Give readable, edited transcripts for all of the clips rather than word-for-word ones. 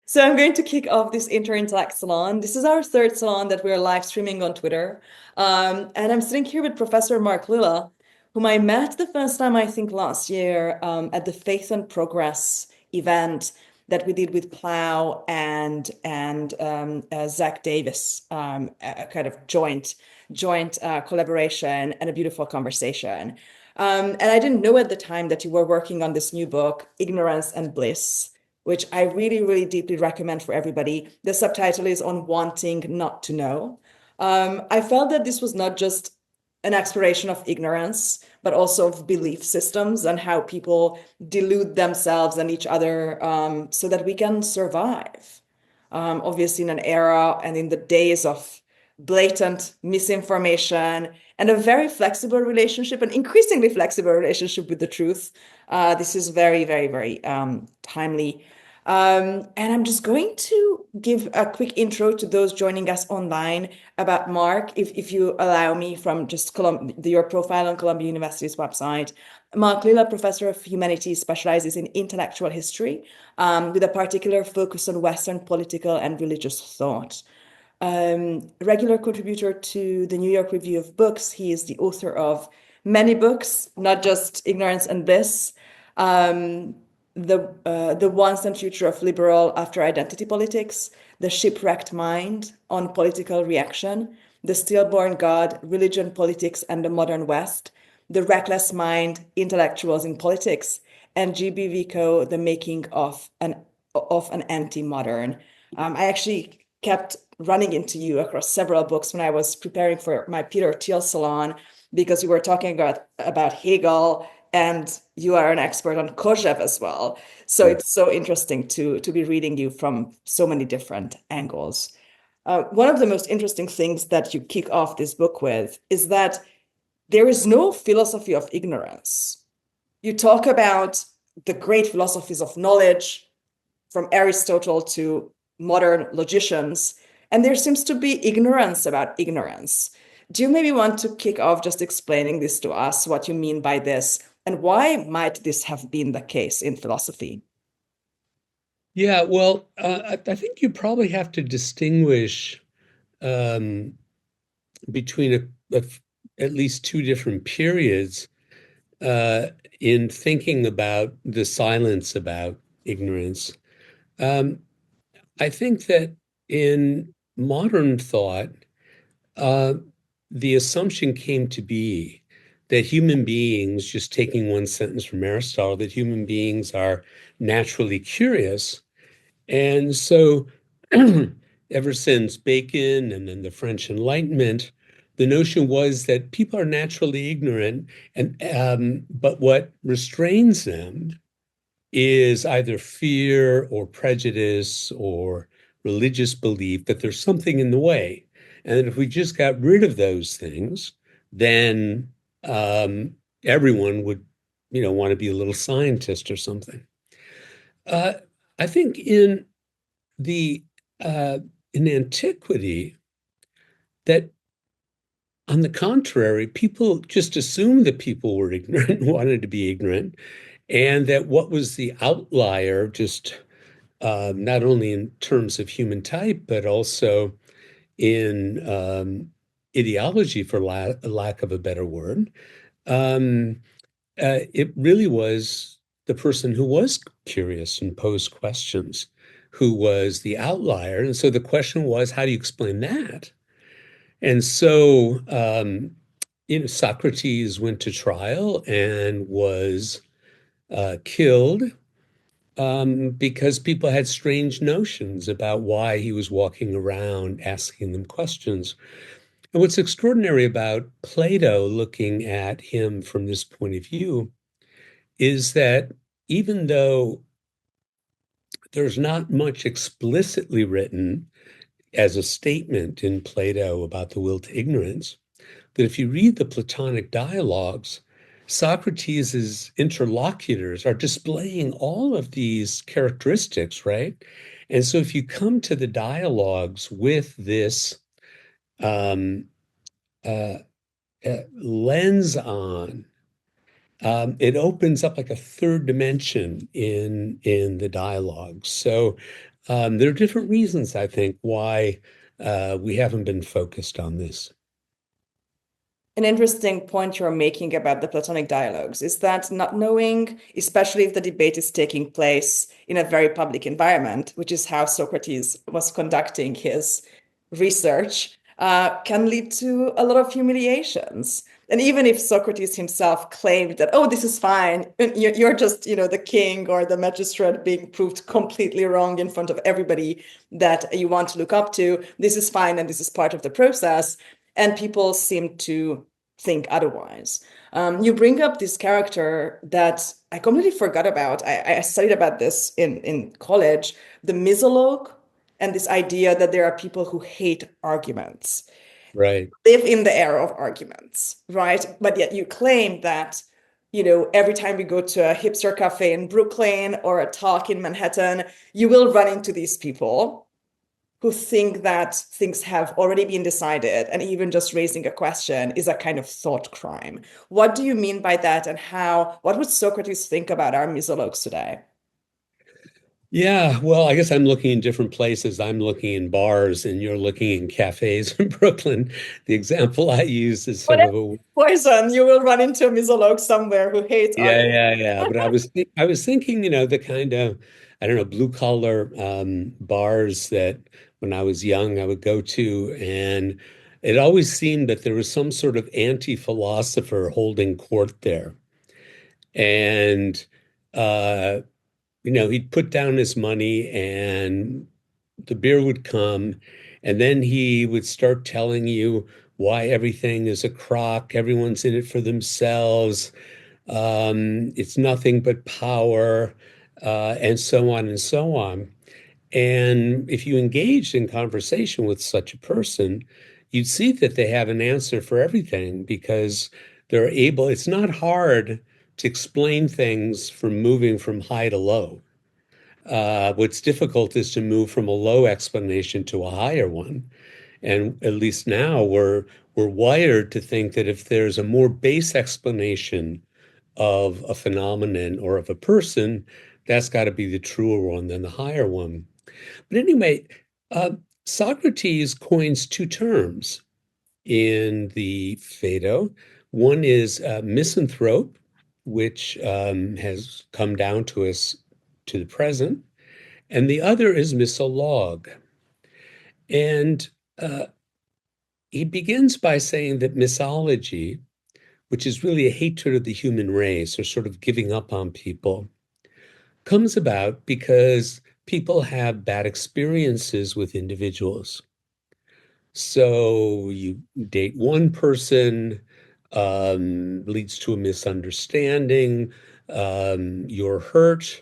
So I'm going to kick off this Interintellect salon. This is our third salon that we're live streaming on Twitter. And I'm sitting here with Professor Mark Lilla, whom I met the first time, I think, last year at the Faith and Progress event that we did with Plow and Zach Davis, a kind of joint collaboration and a beautiful conversation. And I didn't know at the time that you were working on this new book, Ignorance and Bliss, which I really, really deeply recommend for everybody. The subtitle is On Wanting Not to Know. I felt that this was not just an exploration of ignorance, but also of belief systems and how people delude themselves and each other so that we can survive. Obviously, in an era and in the days of blatant misinformation and a very flexible relationship, an increasingly flexible relationship with the truth. This is very, very, very timely. And I'm just going to give a quick intro to those joining us online about Mark, if you allow me, from just your profile on Columbia University's website. Mark Lilla, Professor of Humanities, specializes in intellectual history with a particular focus on Western political and religious thought. Regular contributor to the New York Review of Books. He is the author of many books, not just Ignorance and Bliss, the Once and Future of Liberal After Identity Politics, The Shipwrecked Mind on Political Reaction, The Stillborn God, Religion, Politics, and the Modern West, The Reckless Mind, Intellectuals in Politics, and G.B. Vico, The Making of an Anti-Modern. I actually kept running into you across several books when I was preparing for my Peter Thiel salon, because you were talking about Hegel, and you are an expert on Kojève as well. So it's so interesting to be reading you from so many different angles. One of the most interesting things that you kick off this book with is that there is no philosophy of ignorance. You talk about the great philosophies of knowledge, from Aristotle to modern logicians, and there seems to be ignorance about ignorance. Do you maybe want to kick off just explaining this to us, what you mean by this, and why might this have been the case in philosophy? Yeah, well, I think you probably have to distinguish um, between at least two different periods uh, in thinking about the silence about ignorance. Um, I think that in modern thought, uh, the assumption came to be that human beings, just taking one sentence from Aristotle, that human beings are naturally curious. And so, ever since Bacon and then the French Enlightenment, the notion was that people are naturally ignorant, and but what restrains them is either fear or prejudice or religious belief that there's something in the way, and that if we just got rid of those things, then um, everyone would, want to be a little scientist or something. Uh, I think the uh, in antiquity that on the contrary, people just assumed that people were ignorant, wanted to be ignorant, and that what was the outlier, just not only in terms of human type, but also in ideology, for lack of a better word, um, it really was the person who was curious and posed questions who was the outlier. And so the question was, how do you explain that? And so, Socrates went to trial and was killed because people had strange notions about why he was walking around asking them questions. And what's extraordinary about Plato, looking at him from this point of view, is that even though there's not much explicitly written as a statement in Plato about the will to ignorance, that if you read the Platonic dialogues, Socrates' interlocutors are displaying all of these characteristics, right? And so if you come to the dialogues with this um, uh, lens on, it opens up like a third dimension in the dialogue. So There are different reasons, I think, why we haven't been focused on this. An interesting point you're making about the Platonic dialogues is that not knowing, especially if the debate is taking place in a very public environment, which is how Socrates was conducting his research, can lead to a lot of humiliations. And even if Socrates himself claimed that, oh, this is fine, you're just, the king or the magistrate being proved completely wrong in front of everybody that you want to look up to, this is fine and this is part of the process. And people seem to think otherwise. You bring up this character that I completely forgot about. I studied about this in college, the misologue, and this idea that there are people who hate arguments, Right. live in the era of arguments, right? But yet you claim that, every time you go to a hipster cafe in Brooklyn or a talk in Manhattan, you will run into these people who think that things have already been decided, and even just raising a question is a kind of thought crime. What do you mean by that, and what would Socrates think about our misologues today? Yeah, well, I guess I'm looking in different places. I'm looking in bars and you're looking in cafes in Brooklyn. The example I use is sort Whatever of a poison, you will run into a misologue somewhere who hates yeah, arguments. yeah, yeah. But I was thinking, the kind of I don't know, blue collar bars that when I was young I would go to, and it always seemed that there was some sort of anti-philosopher holding court there. And uh he'd put down his money and the beer would come, and then he would start telling you why everything is a crock, everyone's in it for themselves, it's nothing but power, and so on and so on. And if you engaged in conversation with such a person, you'd see that they have an answer for everything because it's not hard to explain things from moving from high to low. What's difficult is to move from a low explanation to a higher one. And at least now we're wired to think that if there's a more base explanation of a phenomenon or of a person, that's got to be the truer one than the higher one. But anyway, uh, Socrates coins two terms in the Phaedo. One is misanthrope, which has come down to us to the present, and the other is misologue. And uh, he begins by saying that misology, which is really a hatred of the human race or sort of giving up on people, comes about because people have bad experiences with individuals. So you date one person, leads to a misunderstanding, you're hurt,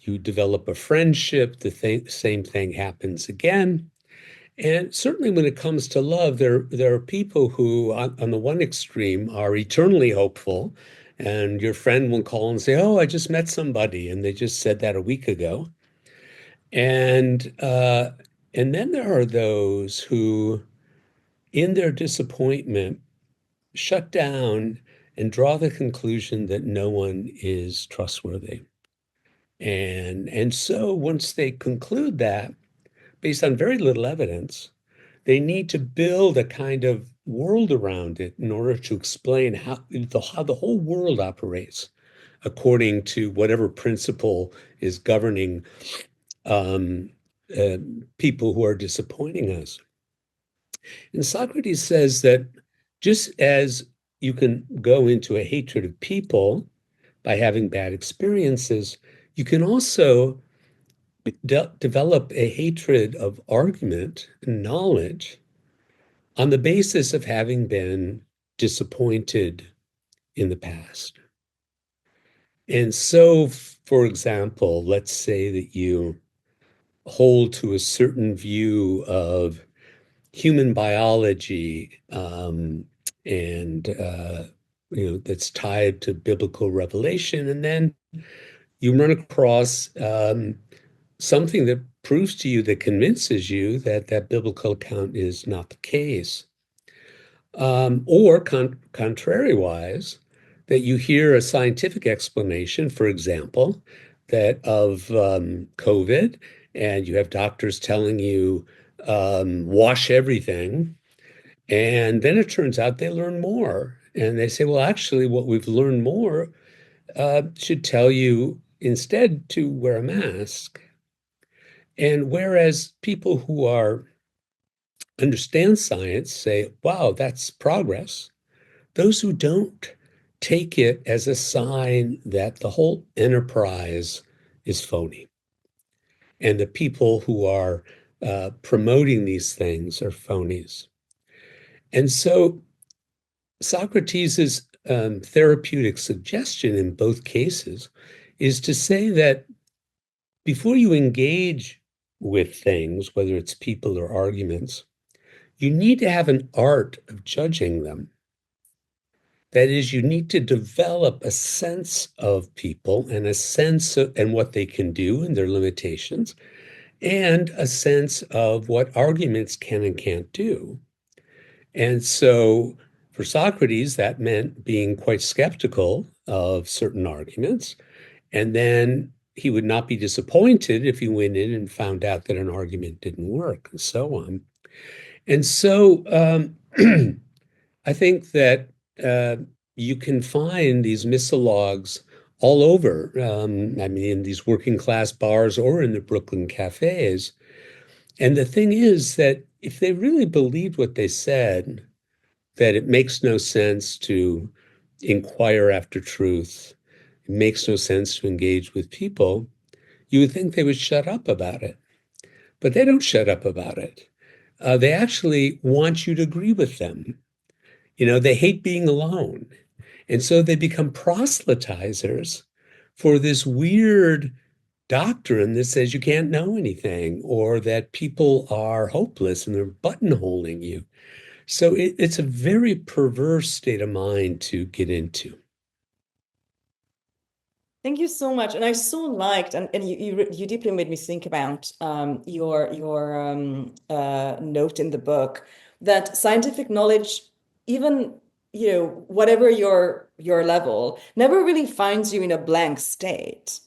you develop a friendship, same thing happens again. And certainly when it comes to love, there are people who, on the one extreme, are eternally hopeful. And your friend will call and say, "Oh, I just met somebody," and they just said that a week ago. And and then there are those who, in their disappointment, shut down and draw the conclusion that no one is trustworthy. And so once they conclude that, based on very little evidence, they need to build a kind of world around it in order to explain how the whole world operates according to whatever principle is governing um, uh, people who are disappointing us. And Socrates says that just as you can go into a hatred of people by having bad experiences, you can also develop a hatred of argument and knowledge on the basis of having been disappointed in the past. And so, for example, let's say that you hold to a certain view of human biology, and that's tied to biblical revelation, and then you run across something that proves to you, that convinces you that that biblical account is not the case. Or contrariwise, that you hear a scientific explanation, for example, that of COVID, and you have doctors telling you, wash everything. And then it turns out they learn more. And they say, well, actually, what we've learned more should tell you instead to wear a mask. And whereas people who are understand science say, wow, that's progress, those who don't take it as a sign that the whole enterprise is phony. And the people who are promoting these things are phonies. And so Socrates' therapeutic suggestion in both cases is to say that before you engage with things, whether it's people or arguments, you need to have an art of judging them. That is, you need to develop a sense of people and a sense of and what they can do and their limitations, and a sense of what arguments can and can't do. And so for Socrates, that meant being quite skeptical of certain arguments. And then he would not be disappointed if he went in and found out that an argument didn't work, and so on. And so I think that you can find these missilogues all over. I mean, in these working class bars or in the Brooklyn cafes. And the thing is that if they really believed what they said, that it makes no sense to inquire after truth, it makes no sense to engage with people, you would think they would shut up about it. But they don't shut up about it. They actually want you to agree with them. You know, they hate being alone. And so they become proselytizers for this weird doctrine that says you can't know anything or that people are hopeless and they're buttonholing you. So it's a very perverse state of mind to get into. Thank you so much. And I so liked, and you deeply made me think about your note in the book that scientific knowledge, even whatever your level, never really finds you in a blank state,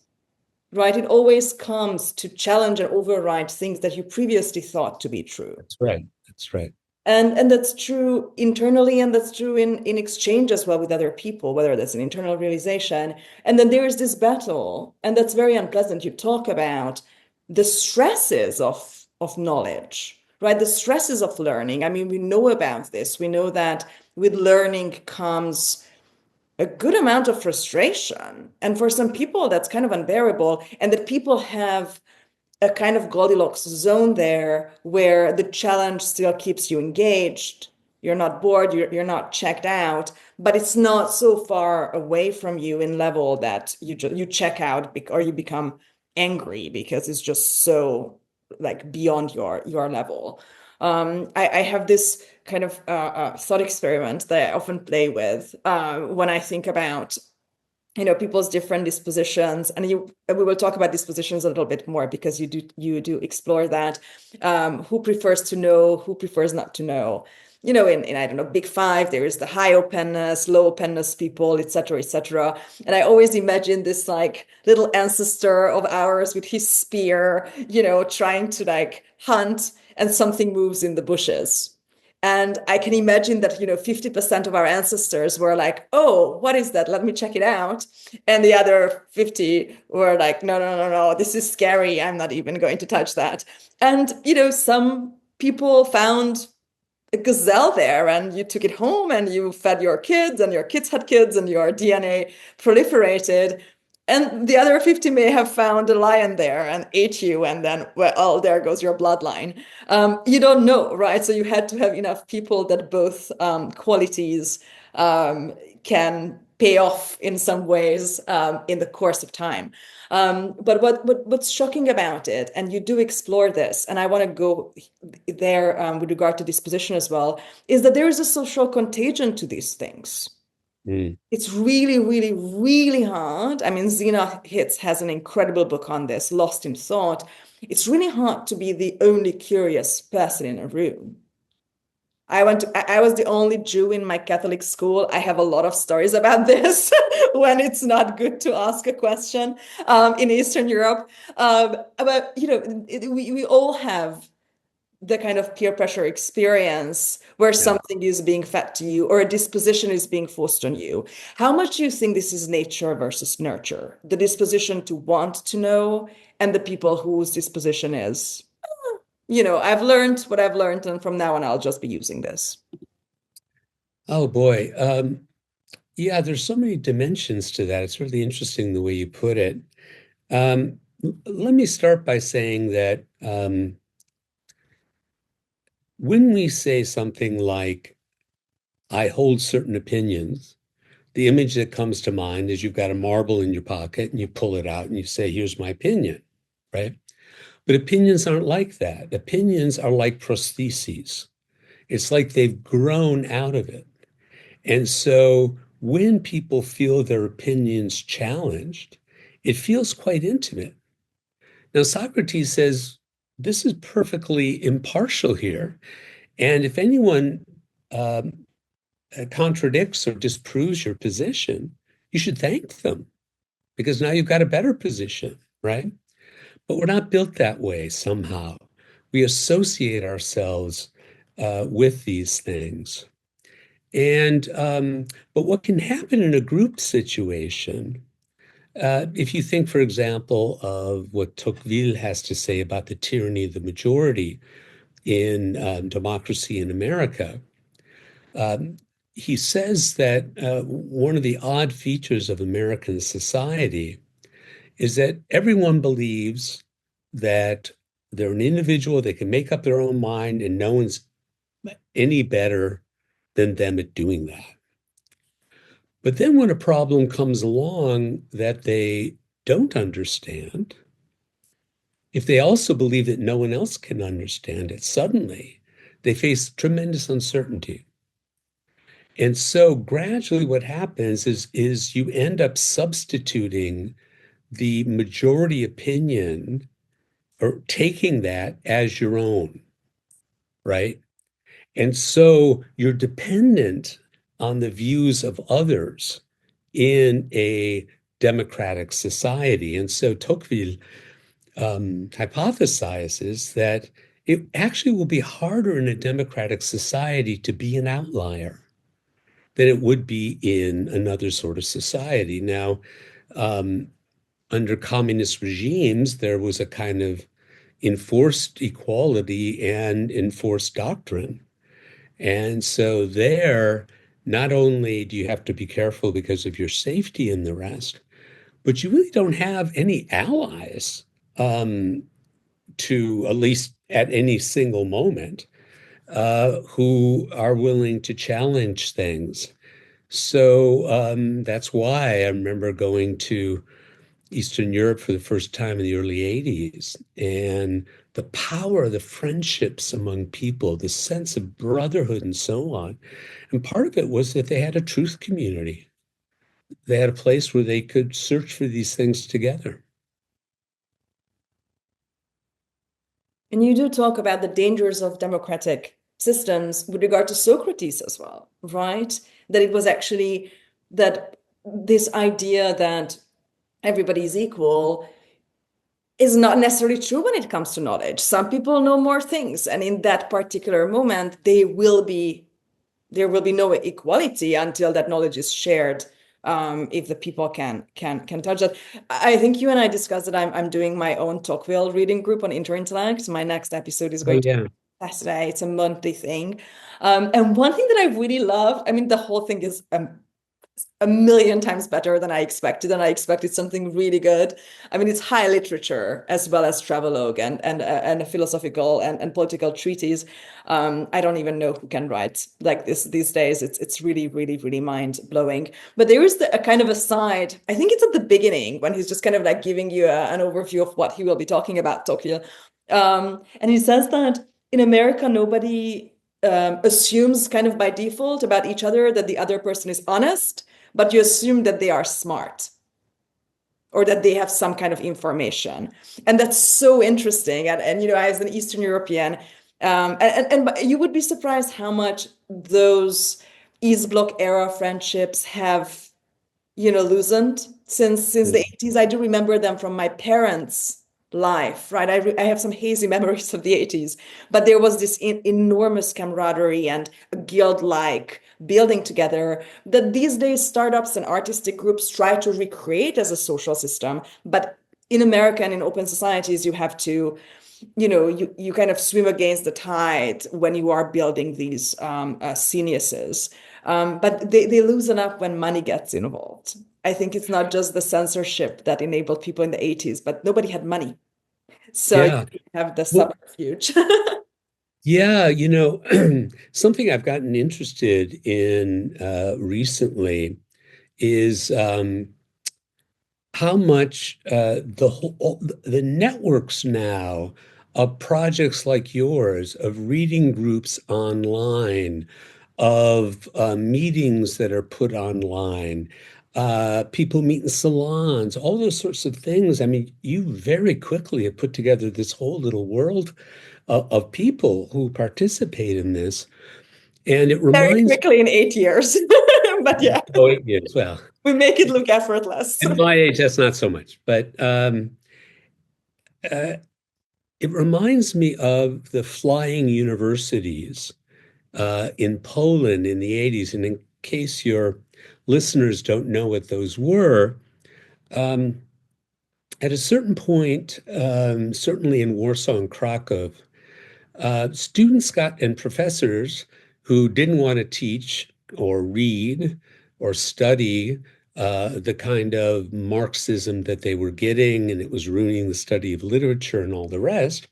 right? It always comes to challenge and override things that you previously thought to be true. That's right. That's right. And that's true internally, and that's true in exchange as well with other people, whether that's an internal realization. And then there is this battle, and that's very unpleasant. You talk about the stresses of knowledge, right? The stresses of learning. I mean, we know about this. We know that with learning comes a good amount of frustration. And for some people, that's kind of unbearable, and that people have a kind of Goldilocks zone there where the challenge still keeps you engaged. You're not bored, you're not checked out, but it's not so far away from you in level that you check out or you become angry because it's just so like beyond your level. I have this kind of thought experiment that I often play with when I think about people's different dispositions, and we will talk about dispositions a little bit more because you do explore that. Who prefers to know, who prefers not to know. In I don't know, Big Five, there is the high openness, low openness people, etc., etc. And I always imagine this like little ancestor of ours with his spear, trying to like hunt, and something moves in the bushes. And I can imagine that, 50% of our ancestors were like, oh, what is that? Let me check it out. And the other 50 were like, no, no, no, no, this is scary. I'm not even going to touch that. And, some people found a gazelle there, and you took it home and you fed your kids, and your kids had kids, and your DNA proliferated. And the other 50 may have found a lion there and ate you, and then, well, oh, there goes your bloodline. You don't know, right? So you had to have enough people that both qualities can pay off in some ways in the course of time. But what's shocking about it, and you do explore this, and I want to go there with regard to disposition as well, is that there is a social contagion to these things. It's really, really, really hard. I mean, Zena Hitz has an incredible book on this, Lost in Thought. It's really hard to be the only curious person in a room. I was the only Jew in my Catholic school. I have a lot of stories about this when it's not good to ask a question in Eastern Europe. But we all have the kind of peer pressure experience where Yeah. something is being fed to you or a disposition is being forced on you. How much do you think this is nature versus nurture? The disposition to want to know and the people whose disposition is, I've learned what I've learned, and from now on, I'll just be using this. Oh boy. Yeah, there's so many dimensions to that. It's really interesting the way you put it. Let me start by saying that when we say something like, I hold certain opinions, the image that comes to mind is you've got a marble in your pocket and you pull it out and you say, here's my opinion, right? But opinions aren't like that. Opinions are like prostheses. It's like they've grown out of it. And so when people feel their opinions challenged, it feels quite intimate. Now, Socrates says this is perfectly impartial here. And if anyone contradicts or disproves your position, you should thank them because now you've got a better position, right? But we're not built that way somehow. We associate ourselves with these things. And but what can happen in a group situation, if you think, for example, of what Tocqueville has to say about the tyranny of the majority in democracy in America, um, he says that one of the odd features of American society is that everyone believes that they're an individual, they can make up their own mind, and no one's any better than them at doing that. But then when a problem comes along that they don't understand, if they also believe that no one else can understand it, suddenly they face tremendous uncertainty. And so gradually what happens is you end up substituting the majority opinion or taking that as your own, right? And so you're dependent on the views of others in a democratic society. And so Tocqueville hypothesizes that it actually will be harder in a democratic society to be an outlier than it would be in another sort of society. Now, um, under communist regimes, there was a kind of enforced equality and enforced doctrine. And so there, not only do you have to be careful because of your safety and the rest, but you really don't have any allies um, to, at least at any single moment, who are willing to challenge things. So that's why I remember going to Eastern Europe for the first time in the early 80s. And the power of the friendships among people, the sense of brotherhood and so on. And part of it was that they had a truth community. They had a place where they could search for these things together. And you do talk about the dangers of democratic systems with regard to Socrates as well, right? That it was actually that this idea that everybody is equal is not necessarily true when it comes to knowledge. Some people know more things, and in that particular moment, there will be no equality until that knowledge is shared. If the people can touch that. I think you and I discussed that I'm doing my own Tocqueville reading group on Interintellect. My next episode is Oh, going to yeah. be Saturday. It's a monthly thing. And one thing that I really love, I mean, the whole thing is a million times better than I expected, and I expected something really good. I mean, it's high literature as well as travelogue and a philosophical and political treatise. I don't even know who can write like this these days. It's really, really, really mind blowing. But there is a kind of aside. I think it's at the beginning when he's just kind of like giving you an overview of what he will be talking about, Tokyo. And he says that in America, nobody assumes kind of by default about each other that the other person is honest, but you assume that they are smart or that they have some kind of information. And that's so interesting. And as an Eastern European, And you would be surprised how much those East Bloc era friendships have, loosened since the 80s. I do remember them from my parents' life, right? I have some hazy memories of the 80s, but there was this enormous camaraderie and a guild-like building together that these days startups and artistic groups try to recreate as a social system. But in America and in open societies, you have to, you kind of swim against the tide when you are building these geniuses. But they loosen up when money gets involved. I think it's not just the censorship that enabled people in the 80s, but nobody had money. So you Yeah. have the Well, subterfuge. yeah, something I've gotten interested in recently is how much the networks now of projects like yours, of reading groups online, of meetings that are put online, people meet in salons, all those sorts of things. I mean, you very quickly have put together this whole little world of people who participate in this. And it Very reminds quickly in 8 years. But yeah, oh, it is. Well, we make it look effortless. at my age, that's not so much. But uh, it reminds me of the flying universities in Poland in the 80s. And in case your listeners don't know what those were, um, at a certain point, certainly in Warsaw and Krakow, students got and professors who didn't want to teach or read or study the kind of Marxism that they were getting, and it was ruining the study of literature and all the rest.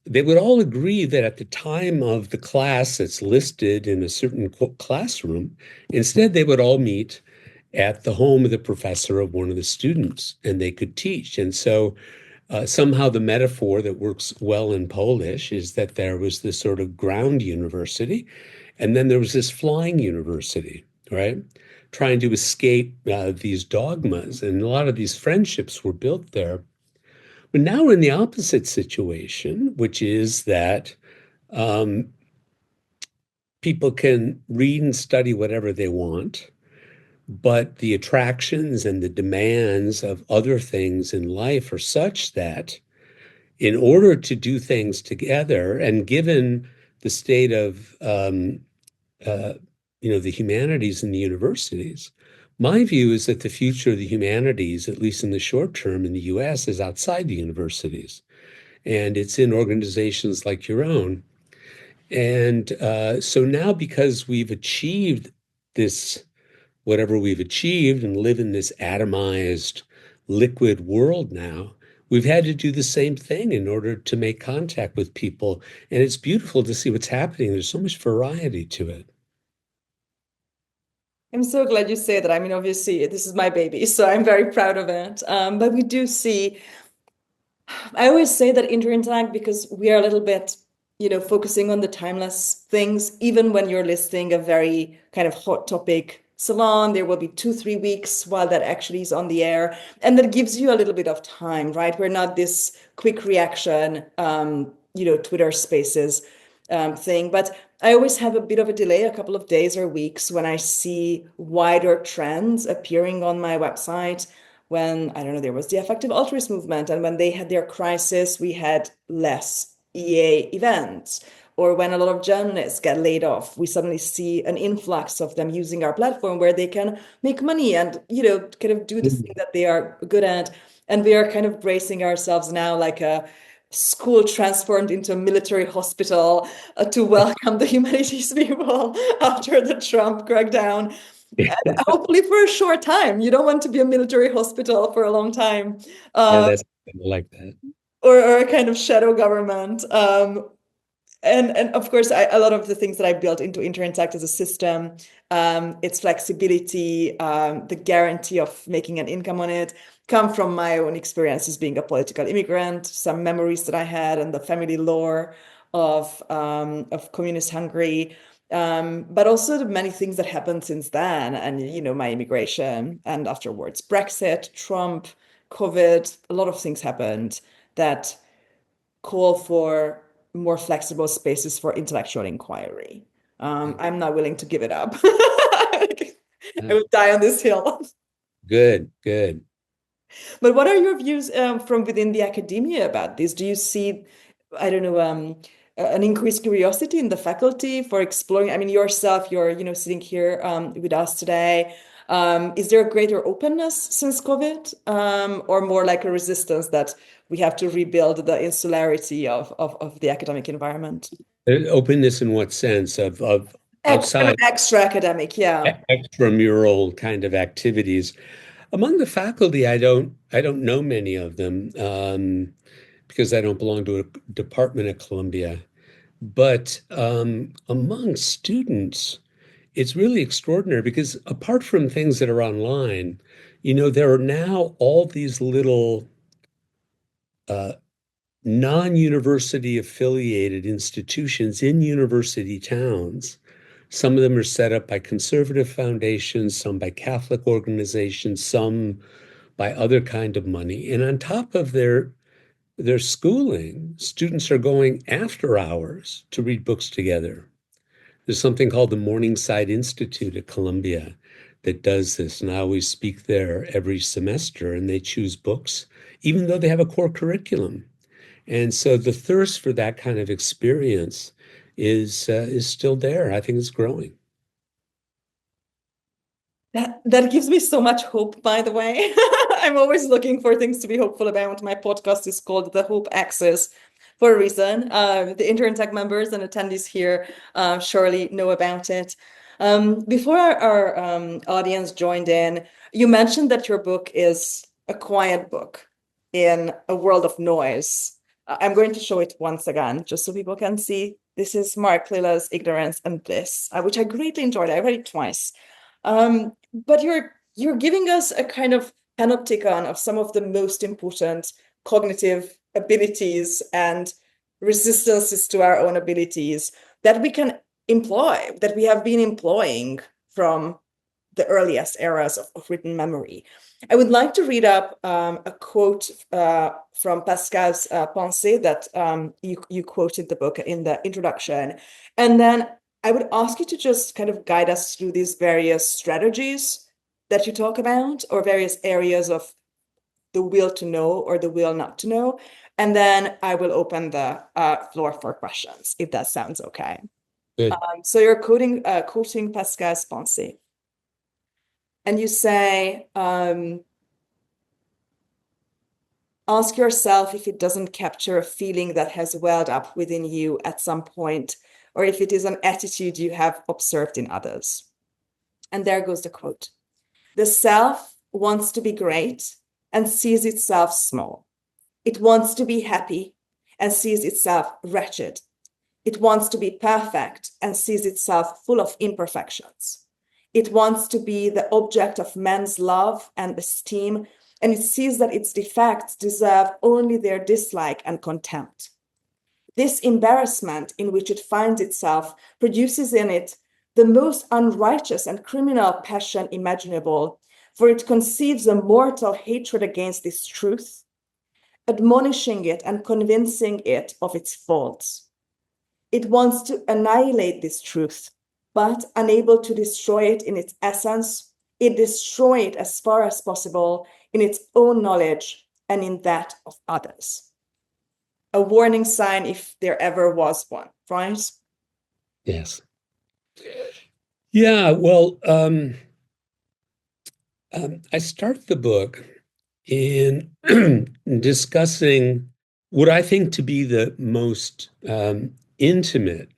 They would all agree that at the time of the class that's listed in a certain classroom, instead they would all meet at the home of the professor of one of the students, and they could teach. And so somehow the metaphor that works well in Polish is that there was this sort of ground university, and then there was this flying university, right? Trying to escape these dogmas. And a lot of these friendships were built there. But now we're in the opposite situation, which is that um, people can read and study whatever they want, but the attractions and the demands of other things in life are such that in order to do things together, and given the state of uh, the humanities and the universities, my view is that the future of the humanities, at least in the short term in the US, is outside the universities. And it's in organizations like your own. And so now, because we've achieved this, whatever we've achieved, and live in this atomized liquid world now, we've had to do the same thing in order to make contact with people. And it's beautiful to see what's happening. There's so much variety to it. I'm so glad you say that. I mean, obviously, this is my baby, so I'm very proud of it. But we do see, I always say that Interintellect because we are a little bit, focusing on the timeless things. Even when you're listing a very kind of hot topic salon, there will be 2, 3 weeks while that actually is on the air. And that gives you a little bit of time, right? We're not this quick reaction, Twitter spaces thing. But I always have a bit of a delay, a couple of days or weeks when I see wider trends appearing on my website. When, I don't know, there was the effective altruist movement, and when they had their crisis, we had less EA events. Or when a lot of journalists get laid off, we suddenly see an influx of them using our platform where they can make money and, kind of do the thing that they are good at. And we are kind of bracing ourselves now like a school transformed into a military hospital to welcome the humanities people after the Trump crackdown. And hopefully for a short time. You don't want to be a military hospital for a long time. Yeah, Uh, that's I like that. or a kind of shadow government. And of course, a lot of the things that I built into Interintellect as a system, its flexibility, the guarantee of making an income on it, come from my own experiences being a political immigrant, some memories that I had, and the family lore of communist Hungary, but also the many things that happened since then, and my immigration, and afterwards Brexit, Trump, COVID, a lot of things happened that call for more flexible spaces for intellectual inquiry. I'm not willing to give it up. I Yeah. would die on this hill. Good, good. But what are your views from within the academia about this? Do you see, I don't know, an increased curiosity in the faculty for exploring? I mean, yourself, you're, sitting here with us today. Is there a greater openness since COVID, or more like a resistance that we have to rebuild the insularity of the academic environment? Openness in what sense of Kind of outside extra academic, yeah. extramural kind of activities? Among the faculty, I don't know many of them because I don't belong to a department at Columbia. But among students, it's really extraordinary because apart from things that are online, there are now all these little uh, non-university affiliated institutions in university towns. Some of them are set up by conservative foundations, some by Catholic organizations, some by other kind of money. And on top of their schooling, students are going after hours to read books together. There's something called the Morningside Institute at Columbia that does this, and I always speak there every semester, and they choose books, even though they have a core curriculum. And so the thirst for that kind of experience is still there. I think it's growing. That gives me so much hope, by the way. I'm always looking for things to be hopeful about. My podcast is called The Hope Axis for a reason. The Interintellect members and attendees here surely know about it. Before our audience joined in, you mentioned that your book is a quiet book in a world of noise. I'm going to show it once again, just so people can see. This is Mark Lilla's Ignorance and Bliss, which I greatly enjoyed. I read it twice. But you're giving us a kind of panopticon of some of the most important cognitive abilities and resistances to our own abilities that we can employ, that we have been employing from the earliest eras of written memory. I would like to read up a quote from Pascal's Pensée that you quote in the book in the introduction. And then I would ask you to just kind of guide us through these various strategies that you talk about, or various areas of the will to know or the will not to know. And then I will open the floor for questions, if that sounds okay. Good. So you're quoting Pascal's Pensée. And you say, ask yourself if it doesn't capture a feeling that has welled up within you at some point, or if it is an attitude you have observed in others. And there goes the quote. The self wants to be great and sees itself small. It wants to be happy and sees itself wretched. It wants to be perfect and sees itself full of imperfections. It wants to be the object of men's love and esteem, and it sees that its defects deserve only their dislike and contempt. This embarrassment in which it finds itself produces in it the most unrighteous and criminal passion imaginable, for it conceives a mortal hatred against this truth, admonishing it and convincing it of its faults. It wants to annihilate this truth, but unable to destroy it in its essence, it destroys it as far as possible in its own knowledge and in that of others. A warning sign if there ever was one, right? Yes. Yeah, well, I start the book in discussing what I think to be the most intimate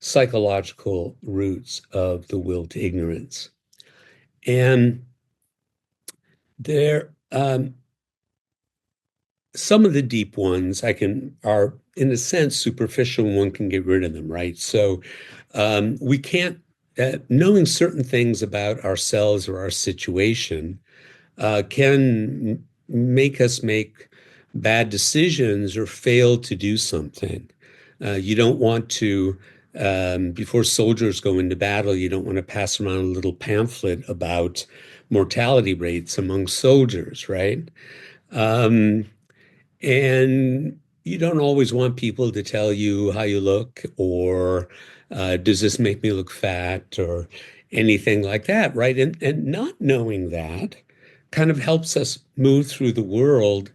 psychological roots of the will to ignorance. And there, some of the deep ones are in a sense superficial, and one can get rid of them, right? So we can't, knowing certain things about ourselves or our situation can make us make bad decisions or fail to do something. You don't want to, before soldiers go into battle, you don't want to pass around a little pamphlet about mortality rates among soldiers, right? And you don't always want people to tell you how you look, or does this make me look fat, or anything like that, right? And not knowing that kind of helps us move through the world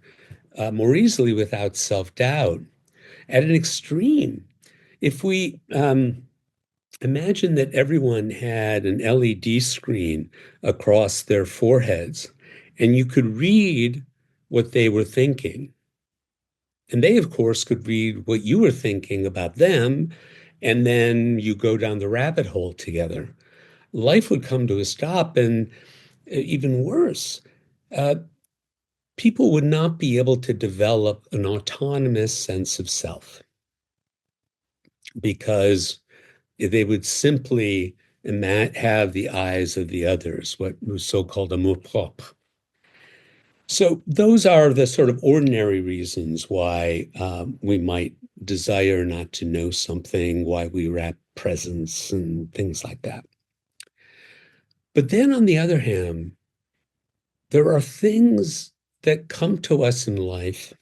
more easily without self-doubt. At an extreme, if we imagine that everyone had an LED screen across their foreheads, and you could read what they were thinking. And they, of course, could read what you were thinking about them, and then you go down the rabbit hole together. Life would come to a stop, and even worse, uh, people would not be able to develop an autonomous sense of self because they would simply have the eyes of the others, what was so-called amour propre. So those are the sort of ordinary reasons why we might desire not to know something, why we wrap presents and things like that. But then on the other hand, there are things that come to us in life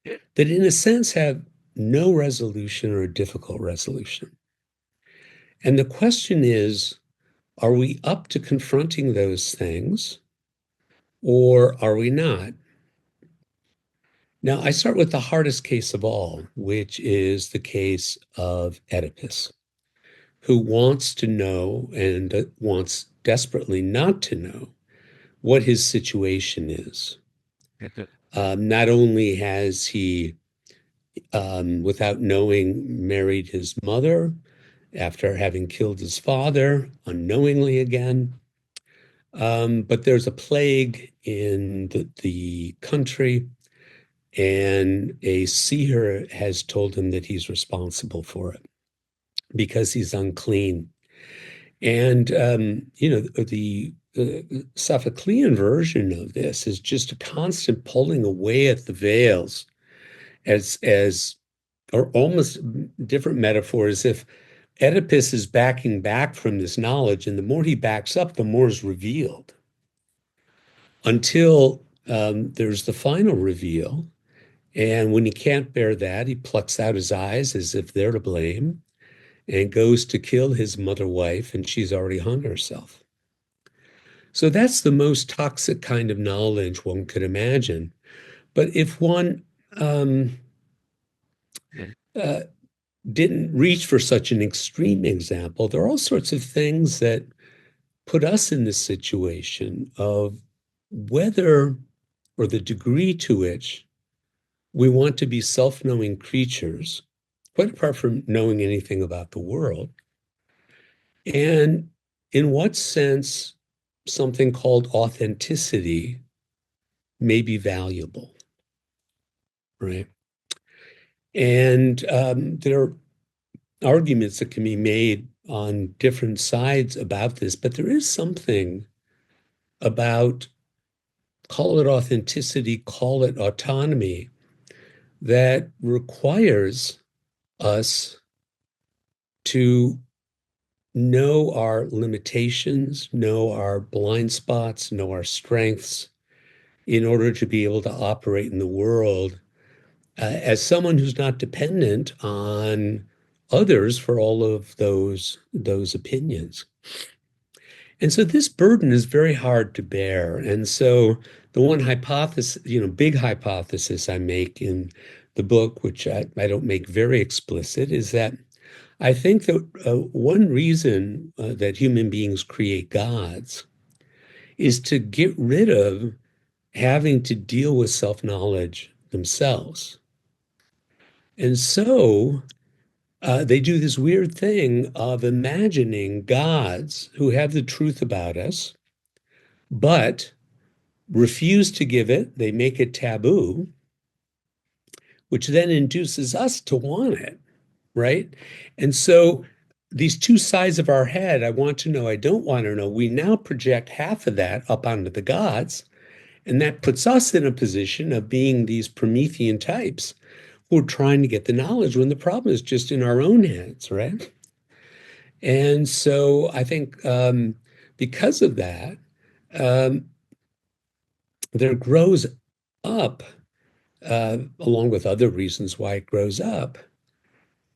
that in a sense have no resolution or a difficult resolution. And the question is, are we up to confronting those things or are we not? Now, I start with the hardest case of all, which is the case of Oedipus, who wants to know and wants desperately not to know what his situation is. Not only has he, without knowing, married his mother after having killed his father unknowingly again, but there's a plague in the country, and a seer has told him that he's responsible for it because he's unclean. And, the Sophoclean version of this is just a constant pulling away at the veils as or almost different metaphors. If Oedipus is backing back from this knowledge, and the more he backs up, the more is revealed until there's the final reveal. And when he can't bear that, he plucks out his eyes as if they're to blame and goes to kill his mother wife, and she's already hung herself. So that's the most toxic kind of knowledge one could imagine. But if one um, uh, didn't reach for such an extreme example, there are all sorts of things that put us in this situation of whether or the degree to which we want to be self-knowing creatures, quite apart from knowing anything about the world, and in what sense something called authenticity may be valuable, right? And there are arguments that can be made on different sides about this, but there is something about, call it authenticity, call it autonomy, that requires us to know our limitations, know our blind spots, know our strengths in order to be able to operate in the world as someone who's not dependent on others for all of those opinions. And so this burden is very hard to bear. And so the one hypothesis, big hypothesis I make in the book, which I don't make very explicit, is that I think that one reason that human beings create gods is to get rid of having to deal with self-knowledge themselves. And so they do this weird thing of imagining gods who have the truth about us, but refuse to give it. They make it taboo, which then induces us to want it, right? And so these two sides of our head, I want to know, I don't want to know, we now project half of that up onto the gods. And that puts us in a position of being these Promethean types who are trying to get the knowledge when the problem is just in our own heads, right? And so I think because of that, um, there grows up along with other reasons why it grows up,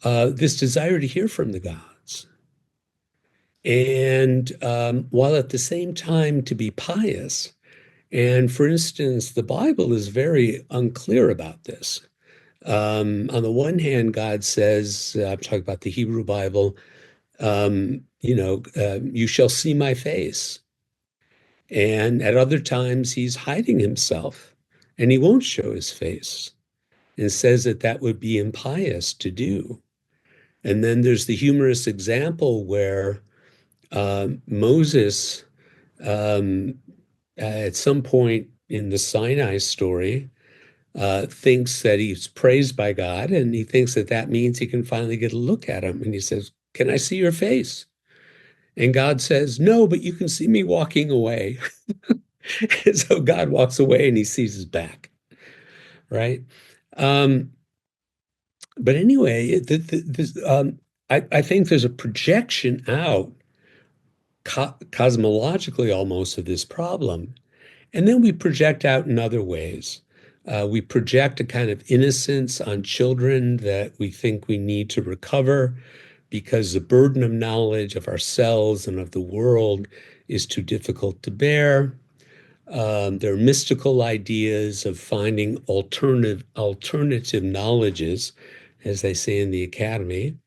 this desire to hear from the gods. And while at the same time to be pious. And for instance, the Bible is very unclear about this. On the one hand, God says, I'm talking about the Hebrew Bible, you shall see my face. And at other times, he's hiding himself and he won't show his face and says that that would be impious to do. And then there's the humorous example where Moses, at some point in the Sinai story, thinks that he's praised by God, and he thinks that that means he can finally get a look at him. And he says, "Can I see your face?" And God says, "No, but you can see me walking away." And so God walks away and he sees his back, right? Um, but anyway, I think there's a projection out cosmologically almost of this problem. And then we project out in other ways. We project a kind of innocence on children that we think we need to recover because the burden of knowledge of ourselves and of the world is too difficult to bear. There are mystical ideas of finding alternative knowledges, as they say in the academy.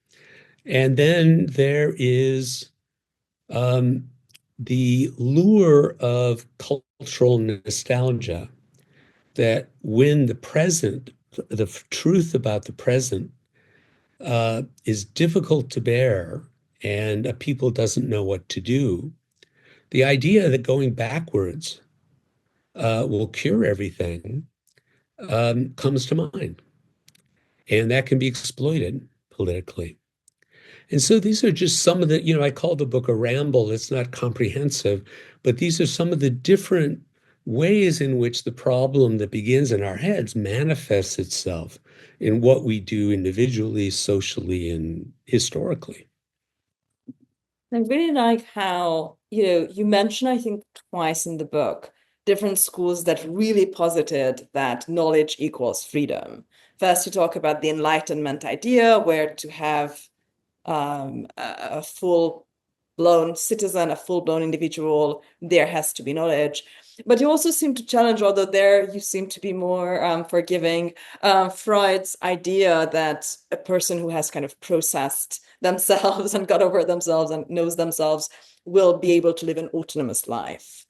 And then there is the lure of cultural nostalgia, that when the present, the truth about the present is difficult to bear and a people doesn't know what to do, the idea that going backwards will cure everything comes to mind. And that can be exploited politically. And so these are just some of the, I call the book a ramble. It's not comprehensive, but these are some of the different ways in which the problem that begins in our heads manifests itself in what we do individually, socially, and historically. I really like how, you mentioned, I think, twice in the book, different schools that really posited that knowledge equals freedom. First, you talk about the Enlightenment idea, where to have a full-blown citizen, a full-blown individual, there has to be knowledge. But you also seem to challenge, although there you seem to be more forgiving, Freud's idea that a person who has kind of processed themselves and got over themselves and knows themselves will be able to live an autonomous life.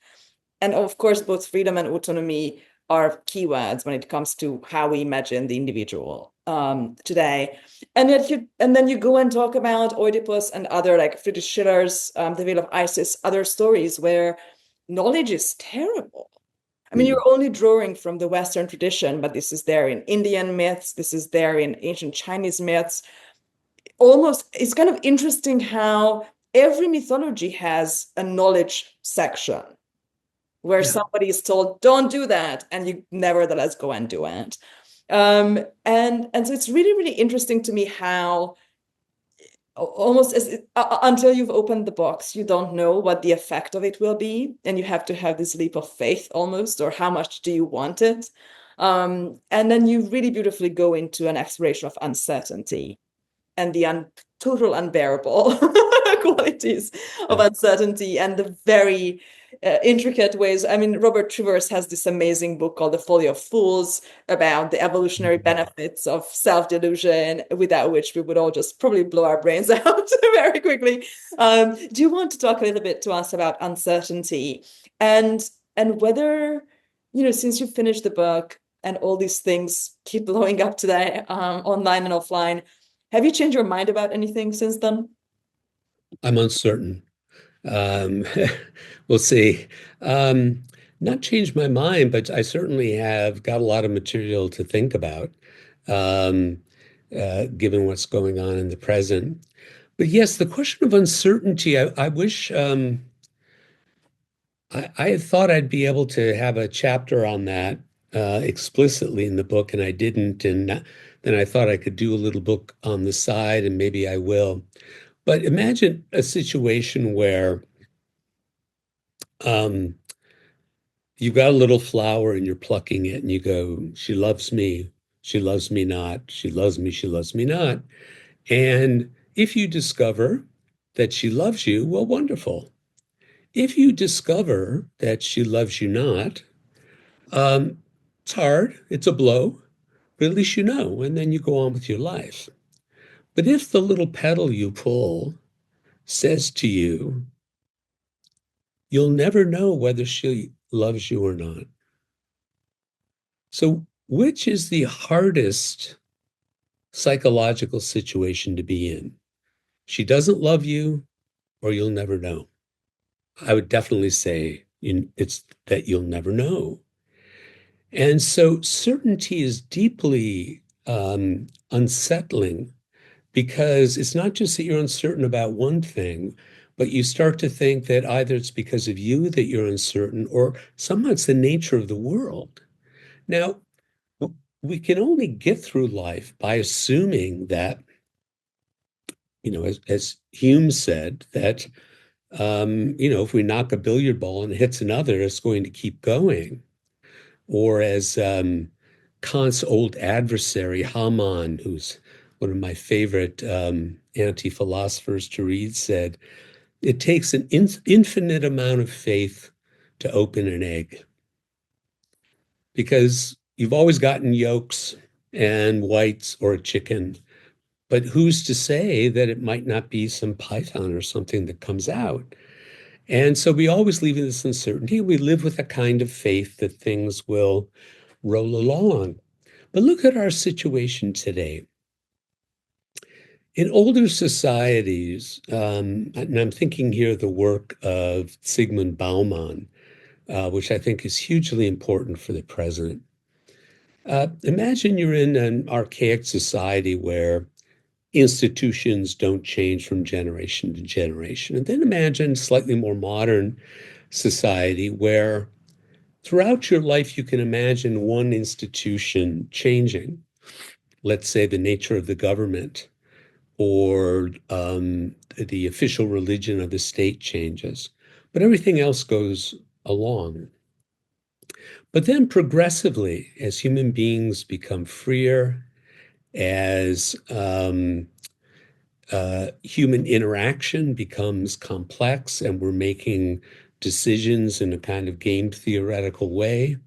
And of course, both freedom and autonomy are keywords when it comes to how we imagine the individual today. And then you go and talk about Oedipus and other, like Friedrich Schiller's The Veil of Isis, other stories where knowledge is terrible. I mean, you're only drawing from the Western tradition, but this is there in Indian myths, this is there in ancient Chinese myths. Almost, it's kind of interesting how every mythology has a knowledge section where somebody is told, don't do that, and you nevertheless go and do it. And so it's really, really interesting to me how almost until you've opened the box, you don't know what the effect of it will be, and you have to have this leap of faith almost, or how much do you want it? And then you really beautifully go into an exploration of uncertainty and the total unbearable qualities of uncertainty and the very intricate ways. I mean, Robert Trivers has this amazing book called The Folly of Fools about the evolutionary benefits of self-delusion, without which we would all just probably blow our brains out very quickly. Do you want to talk a little bit to us about uncertainty and whether, since you finished the book and all these things keep blowing up today, online and offline, have you changed your mind about anything since then? I'm uncertain. Um, we'll see. Not changed my mind, but I certainly have got a lot of material to think about, um, given what's going on in the present. But yes, the question of uncertainty, I wish I thought I'd be able to have a chapter on that explicitly in the book, and I didn't. And then I thought I could do a little book on the side, and maybe I will. But imagine a situation where um, You've got a little flower and you're plucking it and you go, she loves me not, she loves me not. And if you discover that she loves you, well, wonderful. If you discover that she loves you not, um, it's hard, it's a blow, but at least you know, and then you go on with your life. But if the little petal you pull says to you, you'll never know whether she loves you or not. So, which is the hardest psychological situation to be in? She doesn't love you, or you'll never know. I would definitely say it's that you'll never know. And so, certainty is deeply unsettling because it's not just that you're uncertain about one thing, but you start to think that either it's because of you that you're uncertain, or somehow it's the nature of the world. Now, we can only get through life by assuming that, as Hume said, that, if we knock a billiard ball and it hits another, it's going to keep going. Or as Kant's old adversary, Hamann, who's one of my favorite anti-philosophers to read, said, it takes an infinite amount of faith to open an egg because you've always gotten yolks and whites or a chicken. But who's to say that it might not be some python or something that comes out? And so we always live in this uncertainty. We live with a kind of faith that things will roll along. But look at our situation today. In older societies, and I'm thinking here of the work of Zygmunt Bauman, which I think is hugely important for the present. Imagine you're in an archaic society where institutions don't change from generation to generation. And then imagine slightly more modern society where throughout your life you can imagine one institution changing. Let's say the nature of the government or the official religion of the state changes, but everything else goes along. But then progressively, as human beings become freer, as human interaction becomes complex and we're making decisions in a kind of game theoretical way.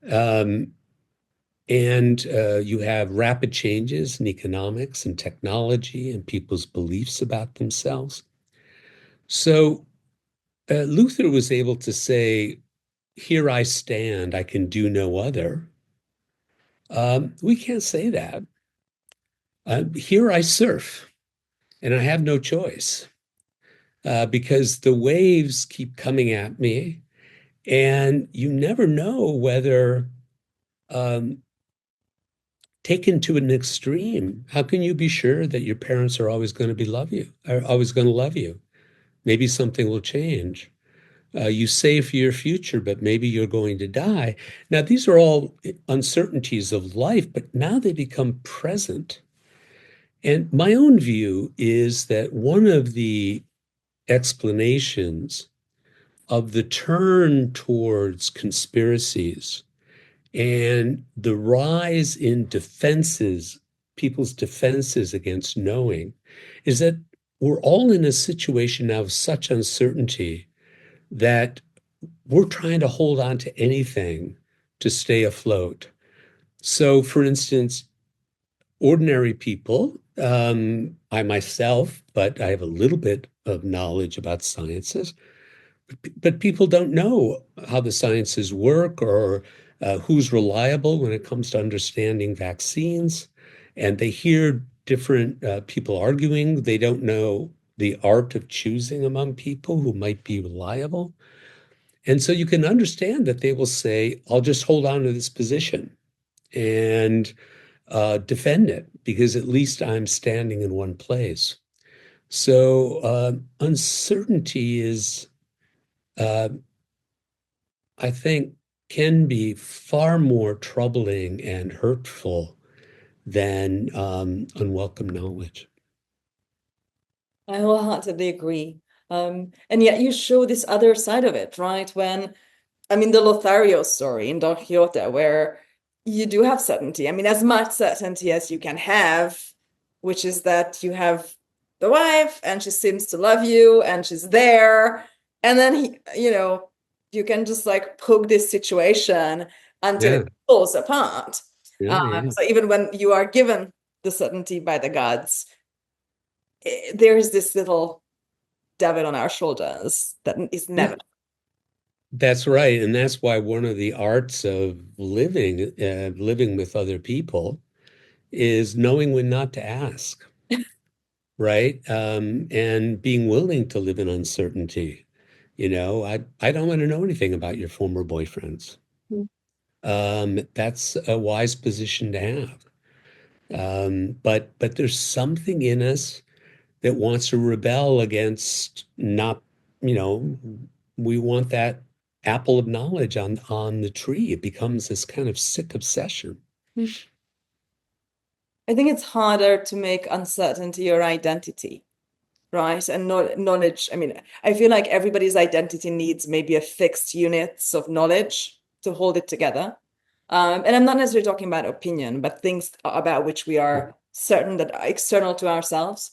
And you have rapid changes in economics and technology and people's beliefs about themselves. So Luther was able to say, here I stand, I can do no other. We can't say that. Here I surf and I have no choice. Because the waves keep coming at me, and you never know whether, taken to an extreme, how can you be sure that your parents are always going to are always going to love you? Maybe something will change. You save for your future, but maybe you're going to die. Now, these are all uncertainties of life, but now they become present. And my own view is that one of the explanations of the turn towards conspiracies and the rise in defenses, people's defenses against knowing, is that we're all in a situation now of such uncertainty that we're trying to hold on to anything to stay afloat. So, for instance, ordinary people, I myself, but I have a little bit of knowledge about sciences, but people don't know how the sciences work or who's reliable when it comes to understanding vaccines. And they hear different people arguing. They don't know the art of choosing among people who might be reliable. And so you can understand that they will say, I'll just hold on to this position and defend it because at least I'm standing in one place. So uncertainty is uh, I think, can be far more troubling and hurtful than unwelcome knowledge. I wholeheartedly agree. And yet you show this other side of it, right? When I mean, the Lothario story in Don Quixote, where you do have certainty. I mean, as much certainty as you can have, which is that you have the wife and she seems to love you and she's there. And then you can just like poke this situation until Yeah, it falls apart. yeah, yeah. So even when you are given the certainty by the gods, there's this little devil on our shoulders that is Yeah, never. that's right. And that's why one of the arts of living with other people is knowing when not to ask, right? And being willing to live in uncertainty. I don't want to know anything about your former boyfriends. That's a wise position to have. But there's something in us that wants to rebel against not, you know, we want that apple of knowledge on the tree. It becomes this kind of sick obsession. I think it's harder to make uncertainty your identity, right? And knowledge. I mean, I feel like everybody's identity needs maybe a fixed units of knowledge to hold it together. And I'm not necessarily talking about opinion, but things about which we are certain that are external to ourselves.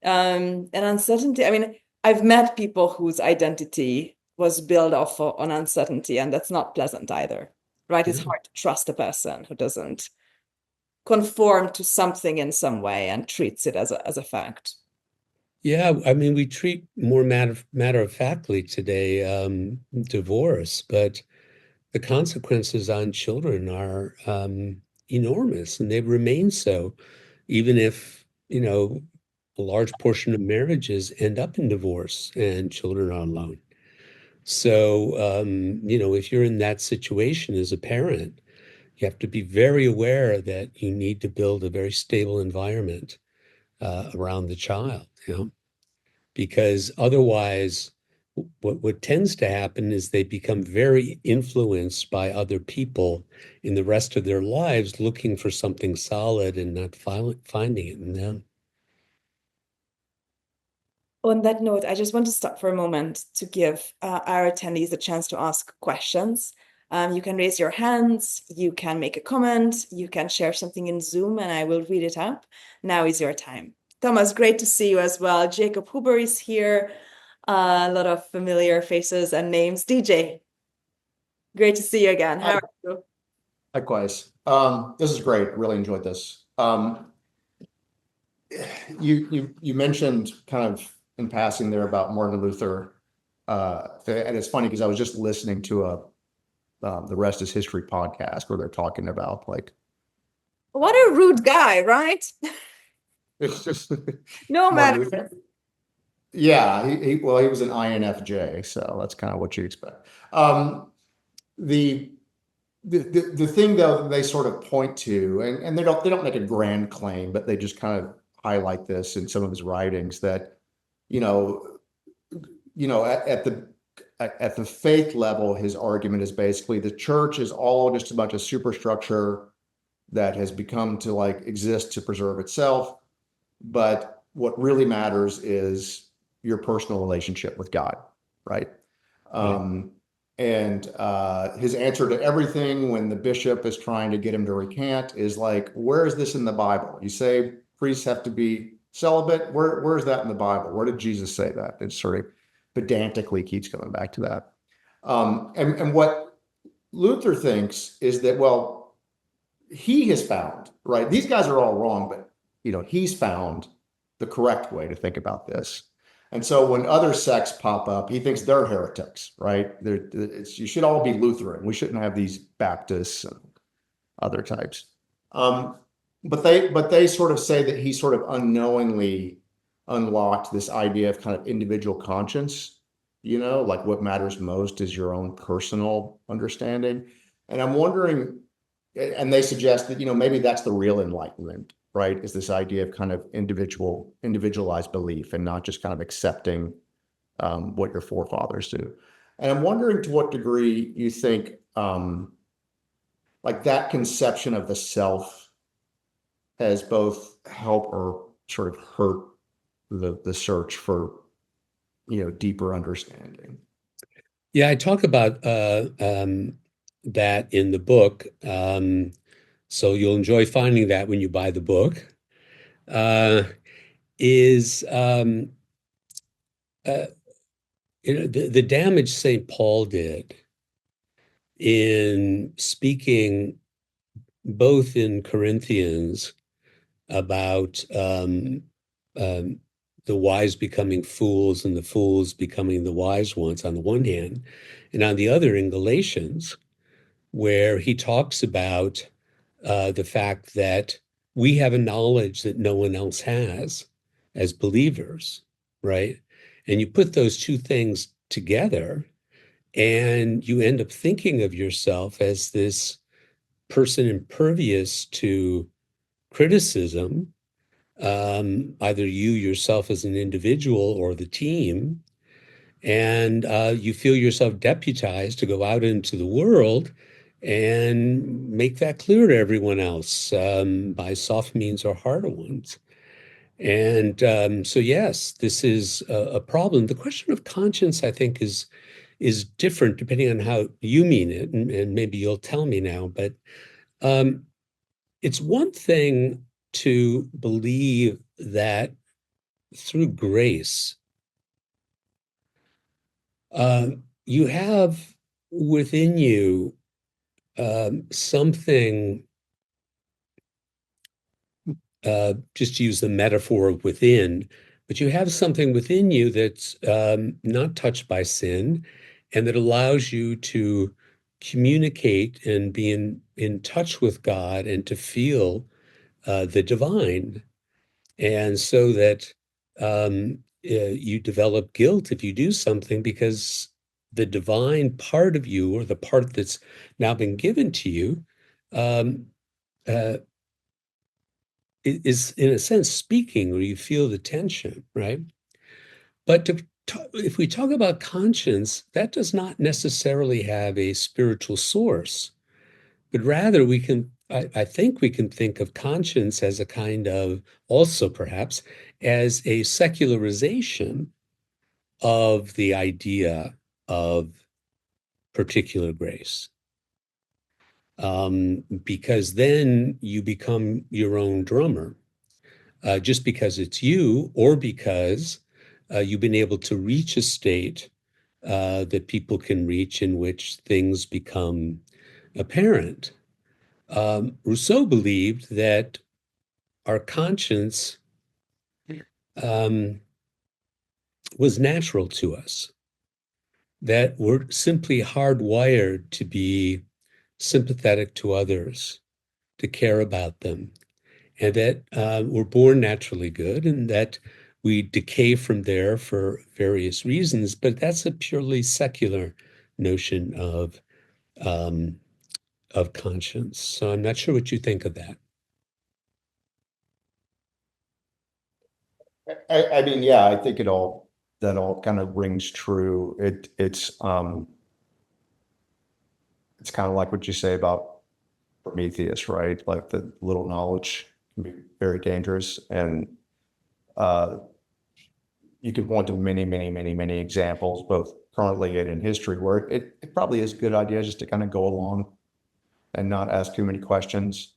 And uncertainty, I mean, I've met people whose identity was built off on uncertainty, and that's not pleasant either, right? It's Yeah. hard to trust a person who doesn't conform to something in some way and treats it as a fact. Yeah, I mean, we treat more matter of factly today divorce, but the consequences on children are enormous, and they remain so, even if, a large portion of marriages end up in divorce and children are alone. So, if you're in that situation as a parent, you have to be very aware that you need to build a very stable environment around the child, because otherwise, what tends to happen is they become very influenced by other people in the rest of their lives, looking for something solid and not finding it in them. On that note, I just want to stop for a moment to give our attendees a chance to ask questions. You can raise your hands, you can make a comment, you can share something in Zoom, and I will read it up. Now is your time. Thomas, great to see you as well. Jacob Huber is here. A lot of familiar faces and names. DJ, great to see you again. How Hi, are you? likewise. This is great. Really enjoyed this. You mentioned kind of in passing there about Martin Luther, and it's funny because I was just listening to the Rest is History podcast where they're talking about like What a rude guy, right? it's just No Martin matter. Luther. Yeah, he was an INFJ, so that's kind of what you expect. The the thing though that they sort of point to, and they don't make a grand claim, but they just kind of highlight this in some of his writings that, you know, at the faith level, his argument is basically the church is all just a bunch of superstructure that has become to like exist to preserve itself. But what really matters is your personal relationship with God, right? Um, and his answer to everything when the bishop is trying to get him to recant is like, where is this in the Bible? You say priests have to be celibate. Where is that in the Bible? Where did Jesus say that? It sort of pedantically keeps coming back to that. And what Luther thinks is that, well, he has found, right? These guys are all wrong, but he's found the correct way to think about this. And so when other sects pop up, he thinks they're heretics, right? You should all be Lutheran. We shouldn't have these Baptists and other types. But they sort of say that he sort of unknowingly unlocked this idea of kind of individual conscience, like what matters most is your own personal understanding. And I'm wondering, and they suggest that, maybe that's the real enlightenment, right? Is this idea of kind of individualized belief and not just kind of accepting what your forefathers do. And I'm wondering to what degree you think like that conception of the self has both helped or sort of hurt the search for, deeper understanding. Yeah, I talk about that in the book. So you'll enjoy finding that when you buy the book. Uh, is uh, the damage St. Paul did in speaking both in Corinthians about um, the wise becoming fools and the fools becoming the wise ones on the one hand, and on the other in Galatians, where he talks about the fact that we have a knowledge that no one else has as believers, right? And you put those two things together, and you end up thinking of yourself as this person impervious to criticism, either you yourself as an individual or the team, and you feel yourself deputized to go out into the world and make that clear to everyone else by soft means or harder ones. And so, yes, this is a problem. The question of conscience, I think, is different depending on how you mean it, and maybe you'll tell me now. But um, it's one thing to believe that through grace, you have within you something, just to use the metaphor of within, but you have something within you that's not touched by sin and that allows you to communicate and be in touch with God and to feel the divine. And so that you develop guilt if you do something because the divine part of you, or the part that's now been given to you, um, uh, is in a sense speaking, or you feel the tension, right? But if we talk about conscience, that does not necessarily have a spiritual source, but rather I think we can think of conscience as a kind of, also perhaps, as a secularization of the idea of particular grace. Because then you become your own drummer, just because it's you, or because you've been able to reach a state that people can reach in which things become apparent. Rousseau believed that our conscience um, was natural to us, that we're simply hardwired to be sympathetic to others, to care about them, and that we're born naturally good, and that we decay from there for various reasons. But that's a purely secular notion um, of conscience. So I'm not sure what you think of that. I mean, yeah, I think that all kind of rings true. It's kind of like what you say about Prometheus, right? Like the little knowledge can be very dangerous. And uh, you could point to many, many, many, many examples, both currently and in history, where it probably is a good idea just to kind of go along and not ask too many questions.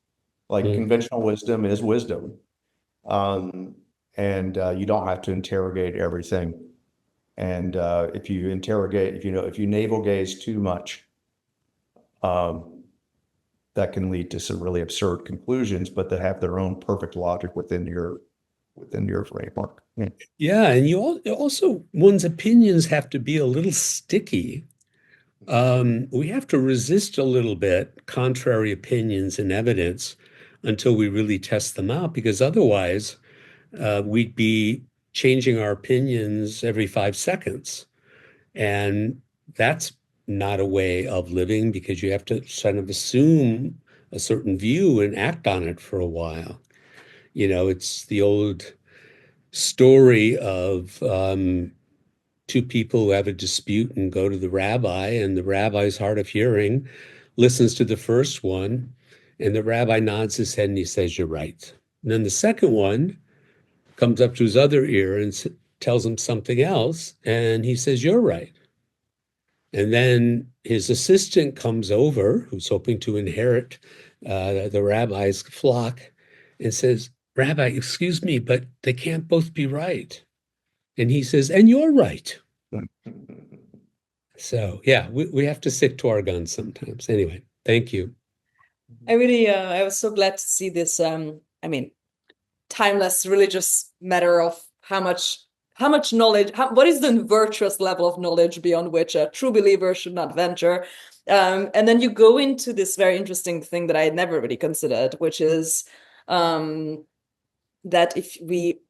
Like Mm. conventional wisdom is wisdom. Um, and you don't have to interrogate everything. And if you interrogate, if you navel gaze too much, um, that can lead to some really absurd conclusions, but that have their own perfect logic within your framework. Yeah. Yeah, and also one's opinions have to be a little sticky. We have to resist a little bit contrary opinions and evidence until we really test them out, because otherwise we'd be changing our opinions every 5 seconds. And that's not a way of living, because you have to kind of assume a certain view and act on it for a while. It's the old story of two people who have a dispute and go to the rabbi, and the rabbi's hard of hearing listens to the first one, and the rabbi nods his head and he says, "You're right." And then the second one comes up to his other ear and tells him something else, and he says, "You're right." And then his assistant comes over, who's hoping to inherit the rabbi's flock, and says, Rabbi, excuse me, but they can't both be right. And he says, and you're right. So, yeah, we have to stick to our guns sometimes. Anyway, thank you. I was so glad to see this, timeless religious matter of how much knowledge, what is the virtuous level of knowledge beyond which a true believer should not venture. And then you go into this very interesting thing that I had never really considered, which is that if we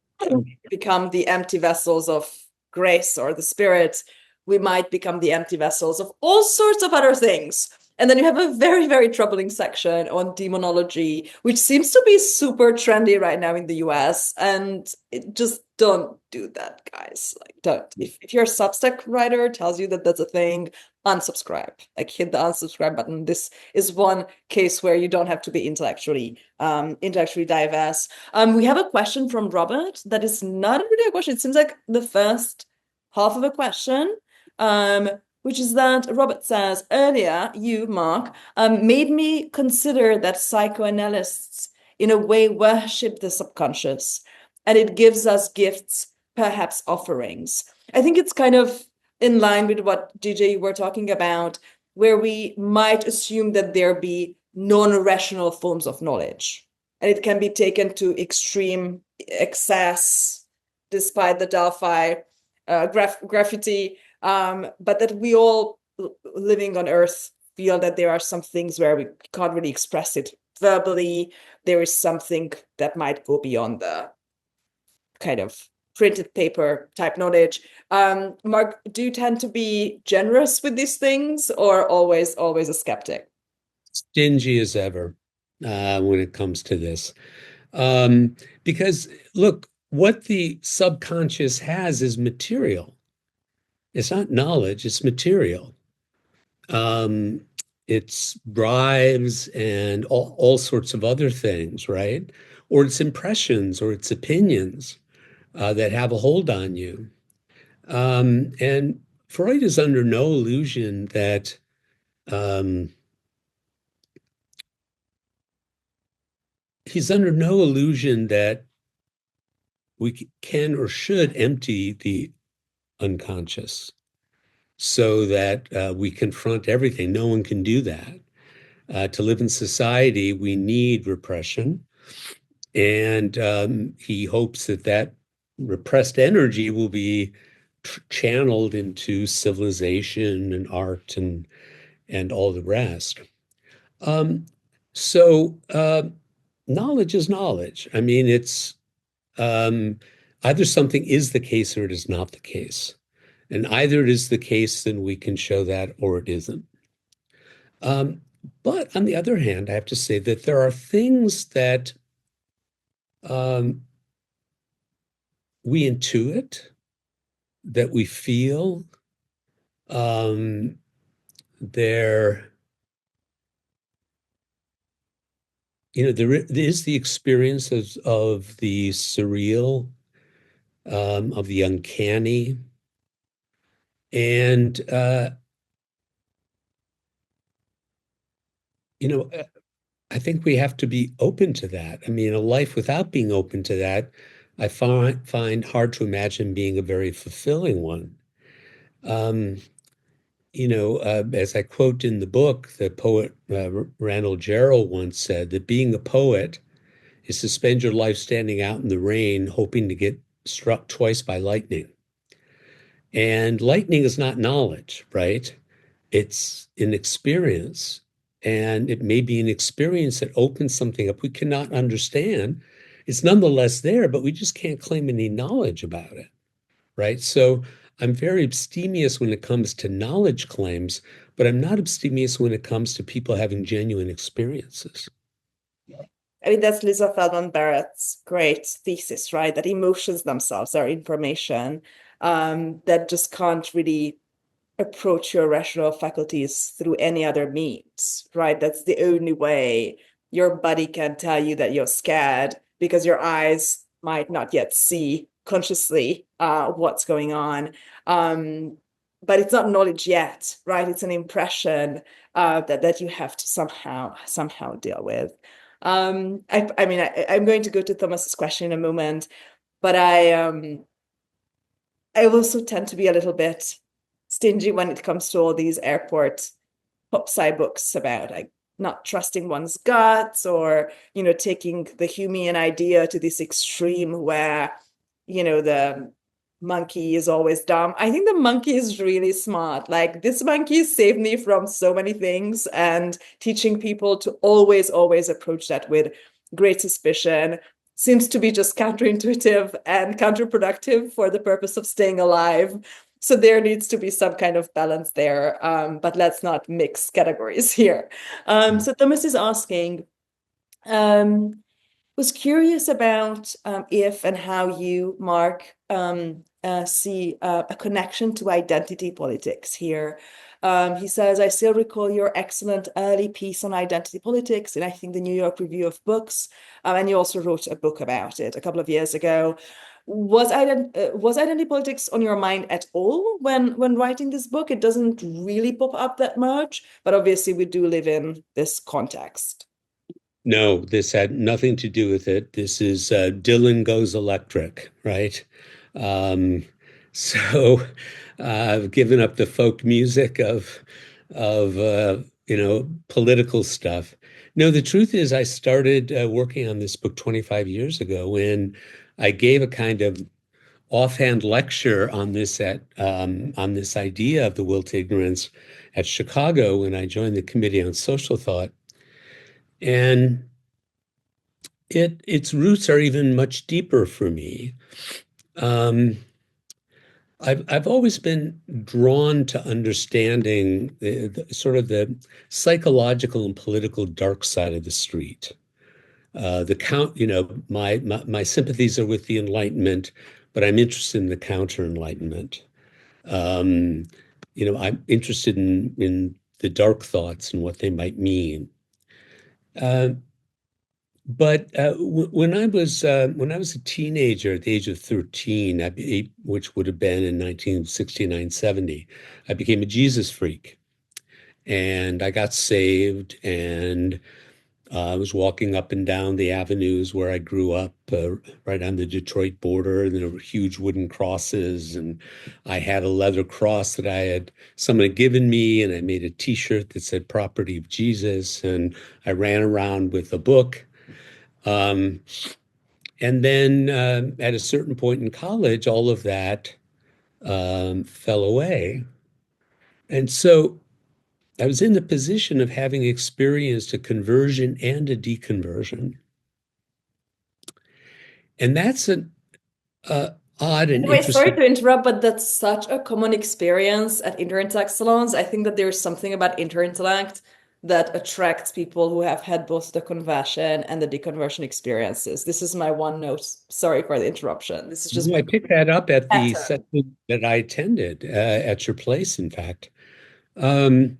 become the empty vessels of grace or the Spirit, we might become the empty vessels of all sorts of other things. And then you have a very, very troubling section on demonology, which seems to be super trendy right now in the US. And just don't do that, guys. Like, don't. If your Substack writer tells you that that's a thing, unsubscribe. Like, hit the unsubscribe button. This is one case where you don't have to be intellectually diverse. We have a question from Robert that is not really a question. It seems like the first half of a question. Which is that Robert says, earlier, you, Mark, made me consider that psychoanalysts in a way worship the subconscious, and it gives us gifts, perhaps offerings. I think it's kind of in line with what DJ you were talking about, where we might assume that there be non-rational forms of knowledge, and it can be taken to extreme excess, despite the Delphi graffiti. But that we all living on Earth feel that there are some things where we can't really express it verbally. There is something that might go beyond the kind of printed paper type knowledge. Mark, do you tend to be generous with these things or always a skeptic? Stingy as ever when it comes to this. Because look, what the subconscious has is material. It's not knowledge, it's material. It's bribes and all sorts of other things, right? Or it's impressions or it's opinions that have a hold on you. And Freud is under no illusion that he's under no illusion that we can or should empty the unconscious so that we confront everything. No one can do that. To live in society, we need repression. And he hopes that repressed energy will be channeled into civilization and art and all the rest. So knowledge is knowledge. I mean, it's either something is the case or it is not the case. And either it is the case, then we can show that, or it isn't. But on the other hand, I have to say that there are things that we intuit, that we feel. There is the experience of the surreal, of the uncanny. And, I think we have to be open to that. I mean, a life without being open to that, I find hard to imagine being a very fulfilling one. As I quote in the book, the poet Randall Jarrell once said that being a poet is to spend your life standing out in the rain, hoping to get struck twice by lightning. And lightning is not knowledge, right? It's an experience. And it may be an experience that opens something up we cannot understand. It's nonetheless there, but we just can't claim any knowledge about it, right? So I'm very abstemious when it comes to knowledge claims, but I'm not abstemious when it comes to people having genuine experiences. I mean, that's Lisa Feldman Barrett's great thesis, right? That emotions themselves are information that just can't really approach your rational faculties through any other means, right? That's the only way your body can tell you that you're scared because your eyes might not yet see consciously what's going on. but it's not knowledge yet, right? It's an impression that you have to somehow deal with. I mean, I'm going to go to Thomas's question in a moment, but I also tend to be a little bit stingy when it comes to all these airport pop sci books about like not trusting one's guts, or taking the Humean idea to this extreme where the monkey is always dumb. I think the monkey is really smart. Like, this monkey saved me from so many things, and teaching people to always approach that with great suspicion seems to be just counterintuitive and counterproductive for the purpose of staying alive. So there needs to be some kind of balance there, but let's not mix categories here. So Thomas is asking, was curious about if and how you, Mark, see a connection to identity politics here. He says, I still recall your excellent early piece on identity politics in, I think, the New York Review of Books, and you also wrote a book about it a couple of years ago. Was identity politics on your mind at all when writing this book? It doesn't really pop up that much, but obviously we do live in this context. No, this had nothing to do with it. This is Dylan Goes Electric, right? Um, so I've given up the folk music of political stuff. No, the truth is I started working on this book 25 years ago when I gave a kind of offhand lecture on this on this idea of the will to ignorance at Chicago when I joined the Committee on Social Thought. And its roots are even much deeper for me. I've always been drawn to understanding the sort of the psychological and political dark side of the street. My sympathies are with the Enlightenment, but I'm interested in the counter-Enlightenment. I'm interested in the dark thoughts and what they might mean. But when I was a teenager at the age of 13, which would have been in 1969, 70, I became a Jesus freak. And I got saved, and I was walking up and down the avenues where I grew up, right on the Detroit border, and there were huge wooden crosses. And I had a leather cross that someone had given me, and I made a T-shirt that said "Property of Jesus." And I ran around with a book. And then at a certain point in college, all of that fell away. And so I was in the position of having experienced a conversion and a deconversion. And that's an odd and Wait, sorry interesting. to interrupt, but that's such a common experience at Interintellect salons. I think that there's something about Interintellect that attracts people who have had both the conversion and the deconversion experiences. This is my one note. Sorry for the interruption. This is just I picked that up at the pattern. session that I attended at your place, in fact. And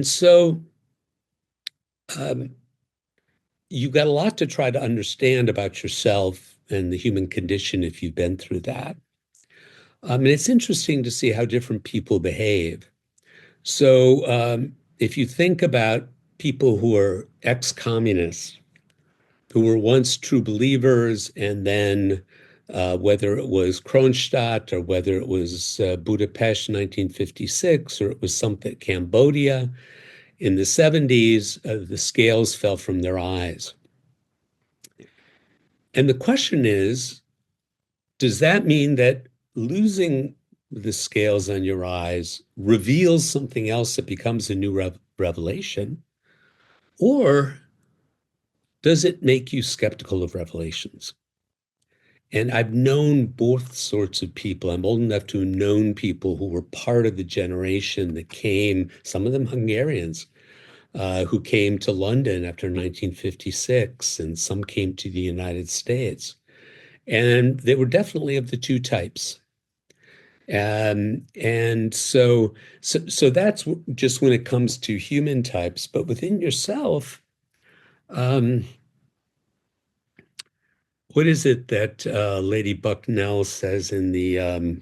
so you've got a lot to try to understand about yourself and the human condition if you've been through that. And it's interesting to see how different people behave. So if you think about people who are ex-communists, who were once true believers, and then whether it was Kronstadt or whether it was Budapest in 1956 or it was something Cambodia in the 70s, the scales fell from their eyes. And the question is, does that mean that losing the scales on your eyes reveals something else that becomes a new revelation? Or does it make you skeptical of revelations? And I've known both sorts of people. I'm old enough to have known people who were part of the generation that came, some of them Hungarians, who came to London after 1956, and some came to the United States. And they were definitely of the two types. And so that's just when it comes to human types. But within yourself, what is it that Lady Bucknell says in the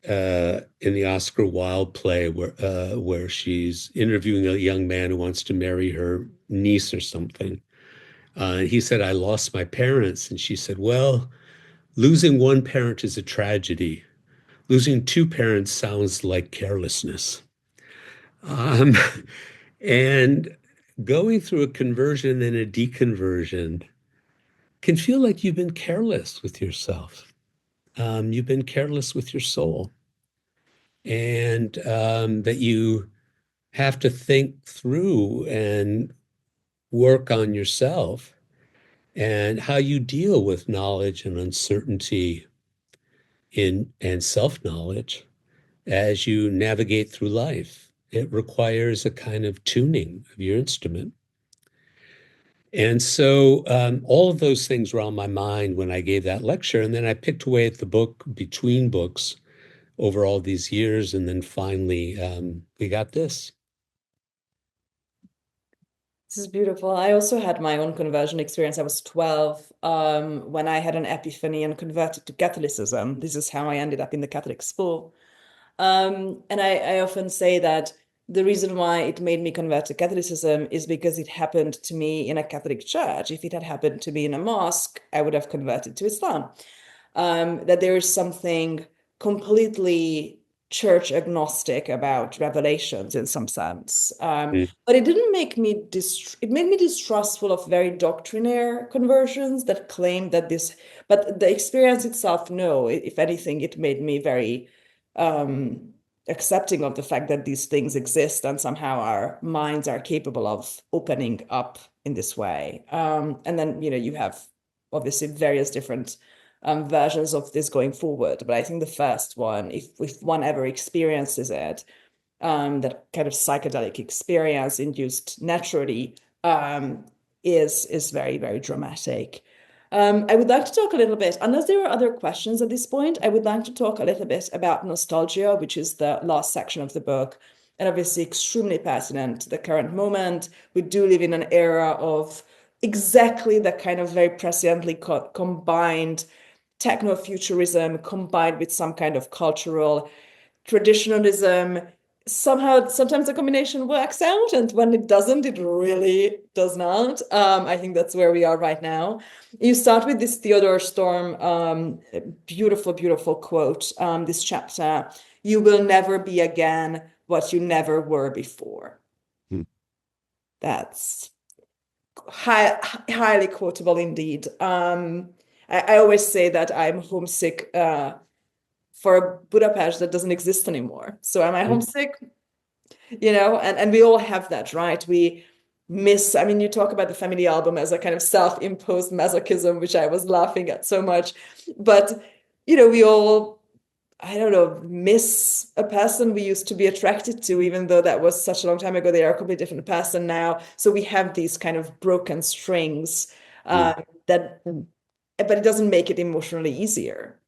in the Oscar Wilde play where she's interviewing a young man who wants to marry her niece or something. And he said, "I lost my parents." And she said, "Well, losing one parent is a tragedy. Losing two parents sounds like carelessness." Um, and going through a conversion and a deconversion can feel like you've been careless with yourself. You've been careless with your soul, and that you have to think through and work on yourself and how you deal with knowledge and uncertainty and self-knowledge as you navigate through life. It requires a kind of tuning of your instrument. And so all of those things were on my mind when I gave that lecture. And then I picked away at the book between books over all these years. And then finally, we got this. This is beautiful. I also had my own conversion experience. I was 12 when I had an epiphany and converted to Catholicism. This is how I ended up in the Catholic school. And I often say that the reason why it made me convert to Catholicism is because it happened to me in a Catholic church. If it had happened to me in a mosque, I would have converted to Islam. That there is something completely church agnostic about revelations in some sense. But it didn't make me it made me distrustful of very doctrinaire conversions that claim that this, but the experience itself, no, if anything, it made me very accepting of the fact that these things exist and somehow our minds are capable of opening up in this way. And then, you have obviously various different versions of this going forward. But I think the first one, if one ever experiences it, that kind of psychedelic experience induced naturally, is very, very dramatic. I would like to talk a little bit, unless there are other questions at this point, I would like to talk a little bit about nostalgia, which is the last section of the book, and obviously extremely pertinent to the current moment. We do live in an era of exactly the kind of very presciently combined techno-futurism combined with some kind of cultural traditionalism. Somehow, sometimes the combination works out, and when it doesn't, it really does not. I think that's where we are right now. You start with this Theodore Storm, beautiful, beautiful quote, this chapter: "You will never be again what you never were before." That's highly quotable indeed. I always say that I'm homesick for Budapest that doesn't exist anymore. So am I homesick? And we all have that, right? We miss, I mean, you talk about the family album as a kind of self-imposed masochism, which I was laughing at so much. But, we all, I don't know, miss a person we used to be attracted to, even though that was such a long time ago. They are a completely different person now. So we have these kind of broken strings but it doesn't make it emotionally easier.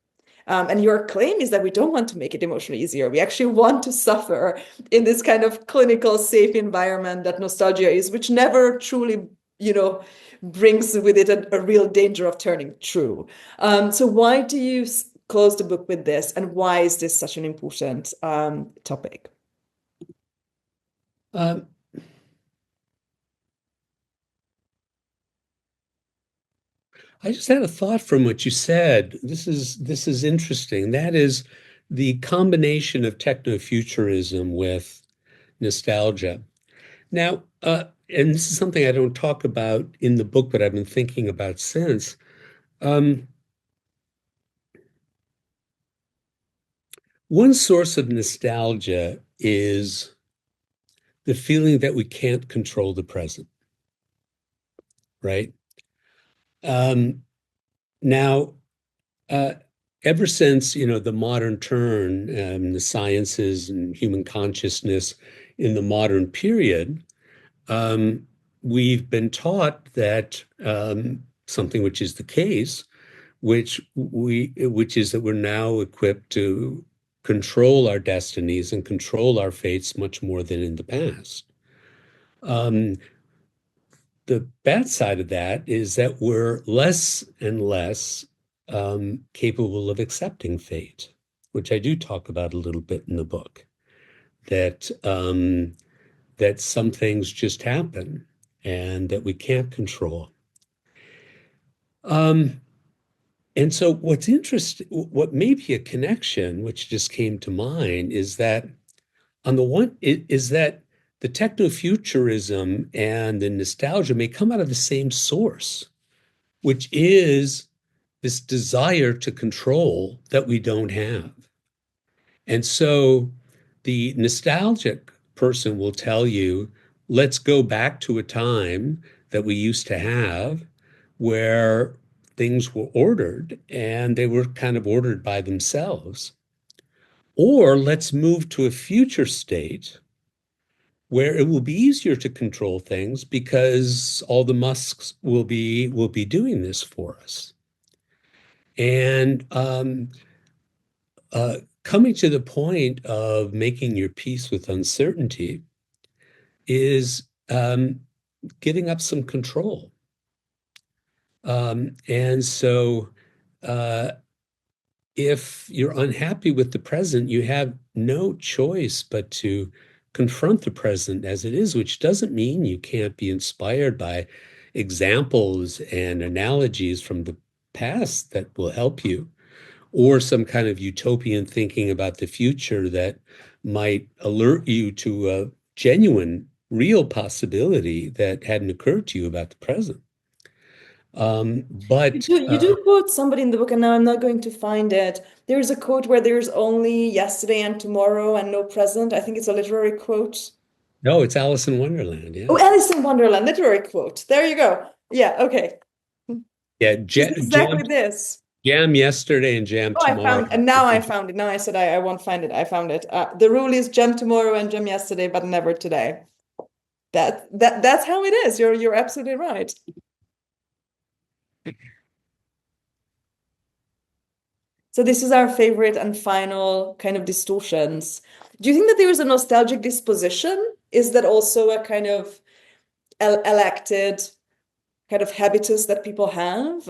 And your claim is that we don't want to make it emotionally easier. We actually want to suffer in this kind of clinical, safe environment that nostalgia is, which never truly, brings with it a real danger of turning true. So why do you close the book with this, and why is this such an important topic? I just had a thought from what you said. This is interesting. That is the combination of techno-futurism with nostalgia. Now, and this is something I don't talk about in the book, but I've been thinking about since. One source of nostalgia is the feeling that we can't control the present, right? Now, ever since, the modern turn, the sciences and human consciousness in the modern period, we've been taught that something which is the case, which is that we're now equipped to control our destinies and control our fates much more than in the past. The bad side of that is that we're less and less capable of accepting fate. which I do talk about a little bit in the book, that that some things just happen and that we can't control. And so what's interesting, what may be a connection, which just came to mind, is that on the one, is that the technofuturism and the nostalgia may come out of the same source, which is this desire to control that we don't have. And so the nostalgic person will tell you, let's go back to a time that we used to have where things were ordered and they were kind of ordered by themselves. Or let's move to a future state where it will be easier to control things because all the Musks will be doing this for us. And coming to the point of making your peace with uncertainty is giving up some control. And so if you're unhappy with the present, you have no choice but to confront the present as it is, which doesn't mean you can't be inspired by examples and analogies from the past that will help you, or some kind of utopian thinking about the future that might alert you to a genuine, real possibility that hadn't occurred to you about the present. But you do quote somebody in the book, and now I'm not going to find it. There's a quote where there's only yesterday and tomorrow and no present. I think it's a literary quote. no, it's Alice in Wonderland. Yeah. Oh, Alice in Wonderland, literary quote. There you go. Yeah, okay. Yeah, Exactly this. jam yesterday and jam Oh, I tomorrow. found, and now I found it. Now I said I won't find it. I found it. The rule is jam tomorrow and jam yesterday, but never today. That's how it is. You're absolutely right. So this is our favorite and final kind of distortions. Do you think that there is a nostalgic disposition? Is that also a kind of elected kind of habitus that people have?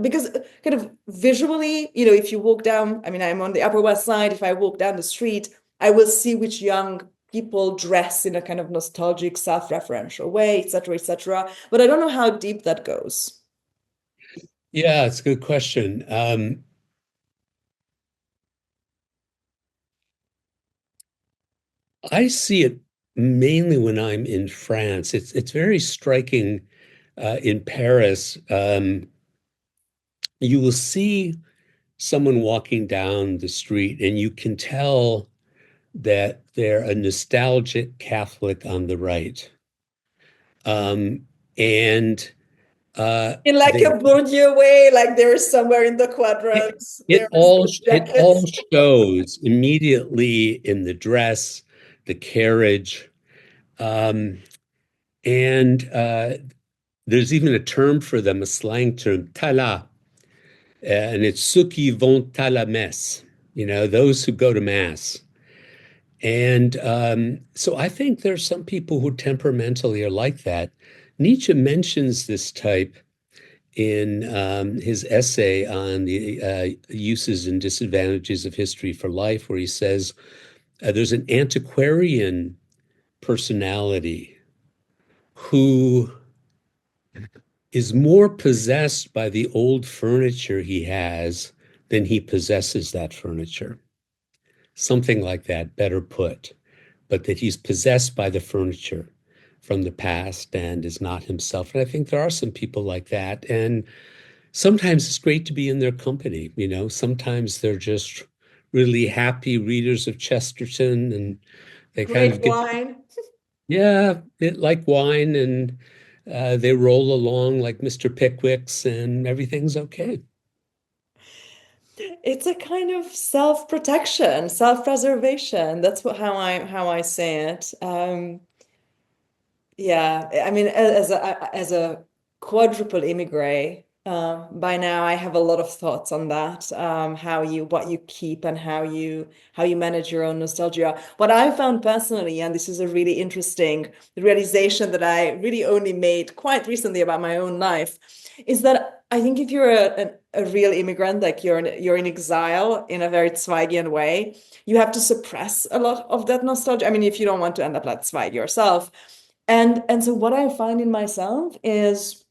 Because kind of visually, if you walk down, I mean, I'm on the Upper West Side. If I walk down the street, I will see which young people dress in a kind of nostalgic, self-referential way, et cetera, et cetera. But I don't know how deep that goes. Yeah, it's a good question. I see it mainly when I'm in France. It's very striking in Paris. You will see someone walking down the street, and you can tell that they're a nostalgic Catholic on the right. And In like they, a Bourdieu way, like there's somewhere in the quadrants. it all shows immediately in the dress, the carriage. And there's even a term for them, a slang term, tala, and it's ceux qui vont à la messe, those who go to mass. And so I think there's some people who temperamentally are like that. Nietzsche mentions this type in his essay on the uses and disadvantages of history for life, where he says there's an antiquarian personality who is more possessed by the old furniture he has than he possesses that furniture. Something like that, better put, but that he's possessed by the furniture from the past and is not himself. And I think there are some people like that. And sometimes it's great to be in their company. Sometimes they're just really happy readers of Chesterton, and they kind of Great wine. Yeah, like wine, and they roll along like Mr. Pickwick's, and everything's okay. It's a kind of self-protection, self-preservation. That's how I say it. Yeah, I mean, as a quadruple immigrant, By now, I have a lot of thoughts on that, what you keep and how you manage your own nostalgia. What I found personally, and this is a really interesting realization that I really only made quite recently about my own life, is that I think if you're a real immigrant, like you're in exile in a very Zweigian way, you have to suppress a lot of that nostalgia. I mean, if you don't want to end up like Zweig yourself. And so what I find in myself is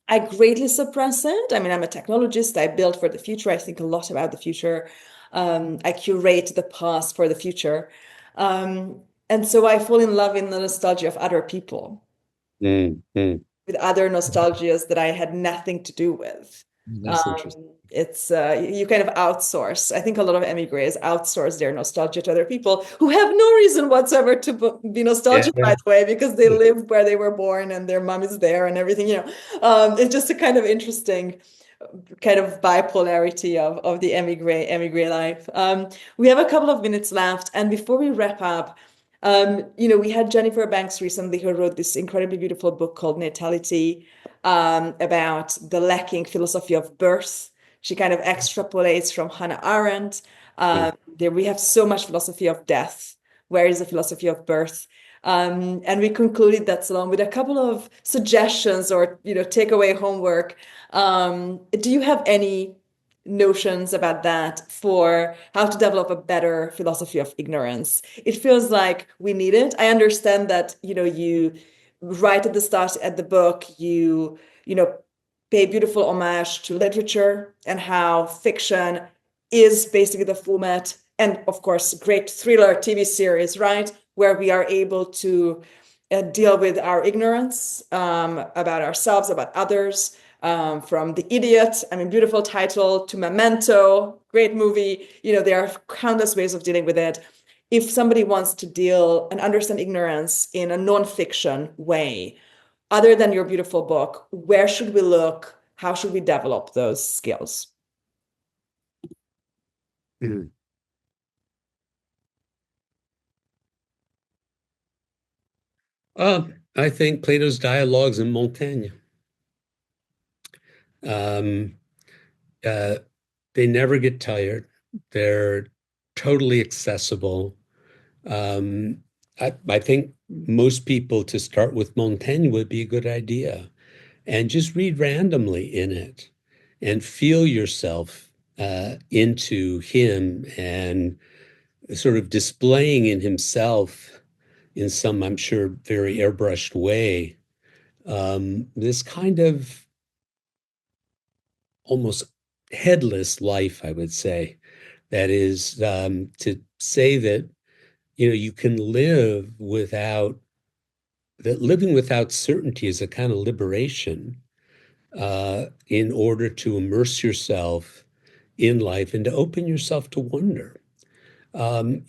I greatly suppress it. I mean, I'm a technologist. I build for the future. I think a lot about the future. I curate the past for the future. And so I fall in love in the nostalgia of other people, Mm, mm. with other nostalgias that I had nothing to do with. That's interesting. It's you kind of outsource. I think a lot of emigres outsource their nostalgia to other people who have no reason whatsoever to be nostalgic, by Yeah. the way, because they live where they were born and their mom is there and everything, it's just a kind of interesting kind of bipolarity of the emigre life. We have a couple of minutes left, and before we wrap up, we had Jennifer Banks recently who wrote this incredibly beautiful book called Natality, about the lacking philosophy of birth. She kind of extrapolates from Hannah Arendt. Mm. There we have so much philosophy of death. Where is the philosophy of birth? And we concluded that salon with a couple of suggestions or takeaway homework. Do you have any notions about that for how to develop a better philosophy of ignorance? It feels like we need it. I understand that you right at the start at the book you pay beautiful homage to literature and how fiction is basically the format, and of course great thriller TV series, right, where we are able to deal with our ignorance about ourselves, about others, from The Idiot, I mean, beautiful title, to Memento, great movie. There are countless ways of dealing with it. If somebody wants to deal and understand ignorance in a nonfiction way, other than your beautiful book, where should we look? How should we develop those skills? Mm. I think Plato's dialogues and Montaigne. Um, uh, they never get tired. They're totally accessible. I think most people to start with Montaigne would be a good idea, and just read randomly in it and feel yourself into him and sort of displaying in himself in some, I'm sure, very airbrushed way, this kind of almost headless life, I would say. That is to say that, you can live without, that living without certainty is a kind of liberation in order to immerse yourself in life and to open yourself to wonder. Everyone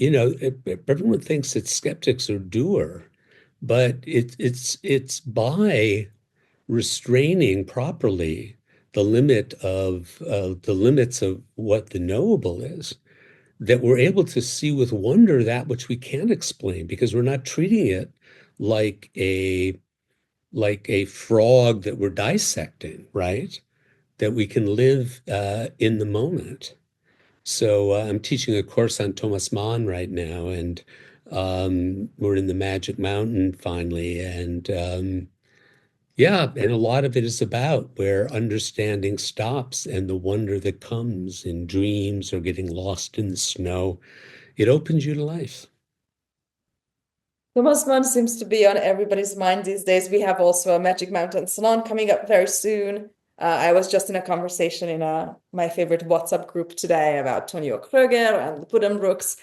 thinks that skeptics are doer, but it's by restraining properly the limits of what the knowable is, that we're able to see with wonder that which we can't explain, because we're not treating it like a frog that we're dissecting, right? That we can live in the moment. So I'm teaching a course on Thomas Mann right now, and we're in the Magic Mountain finally, and yeah, and a lot of it is about where understanding stops and the wonder that comes in dreams or getting lost in the snow. It opens you to life. Thomas Mann seems to be on everybody's mind these days. We have also a Magic Mountain Salon coming up very soon. I was just in a conversation in my favorite WhatsApp group today about Tonio Kröger and the Buddenbrooks.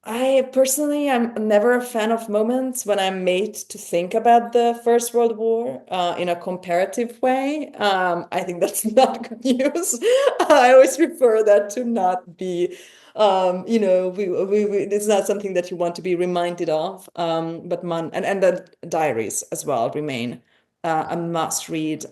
I personally am never a fan of moments when I'm made to think about the First World War in a comparative way. I think that's not good news. I always prefer that to not be, it's not something that you want to be reminded of. But man, and the diaries as well remain a must read.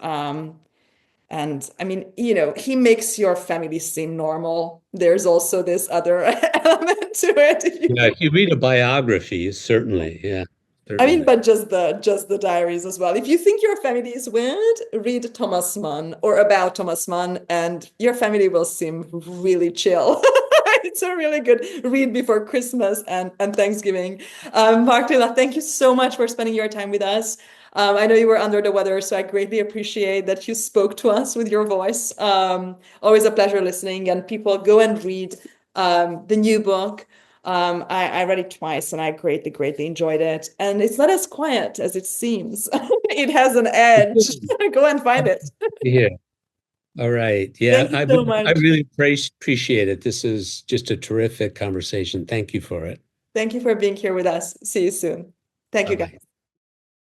And I mean, he makes your family seem normal. There's also this other element to it. Yeah, if you read a biography, certainly, yeah. I mean, certainly. but just the diaries as well. If you think your family is weird, read Thomas Mann or About Thomas Mann, and your family will seem really chill. It's a really good read before Christmas and Thanksgiving. Mark Lilla, thank you so much for spending your time with us. I know you were under the weather, so I greatly appreciate that you spoke to us with your voice. Always a pleasure listening, and people go and read the new book. I read it twice and I greatly enjoyed it. And it's not as quiet as it seems. It has an edge. Go and find it. Yeah. All right. Yeah, Thank you so much. I really appreciate it. This is just a terrific conversation. Thank you for it. Thank you for being here with us. See you soon. Thank you, Bye-bye. guys.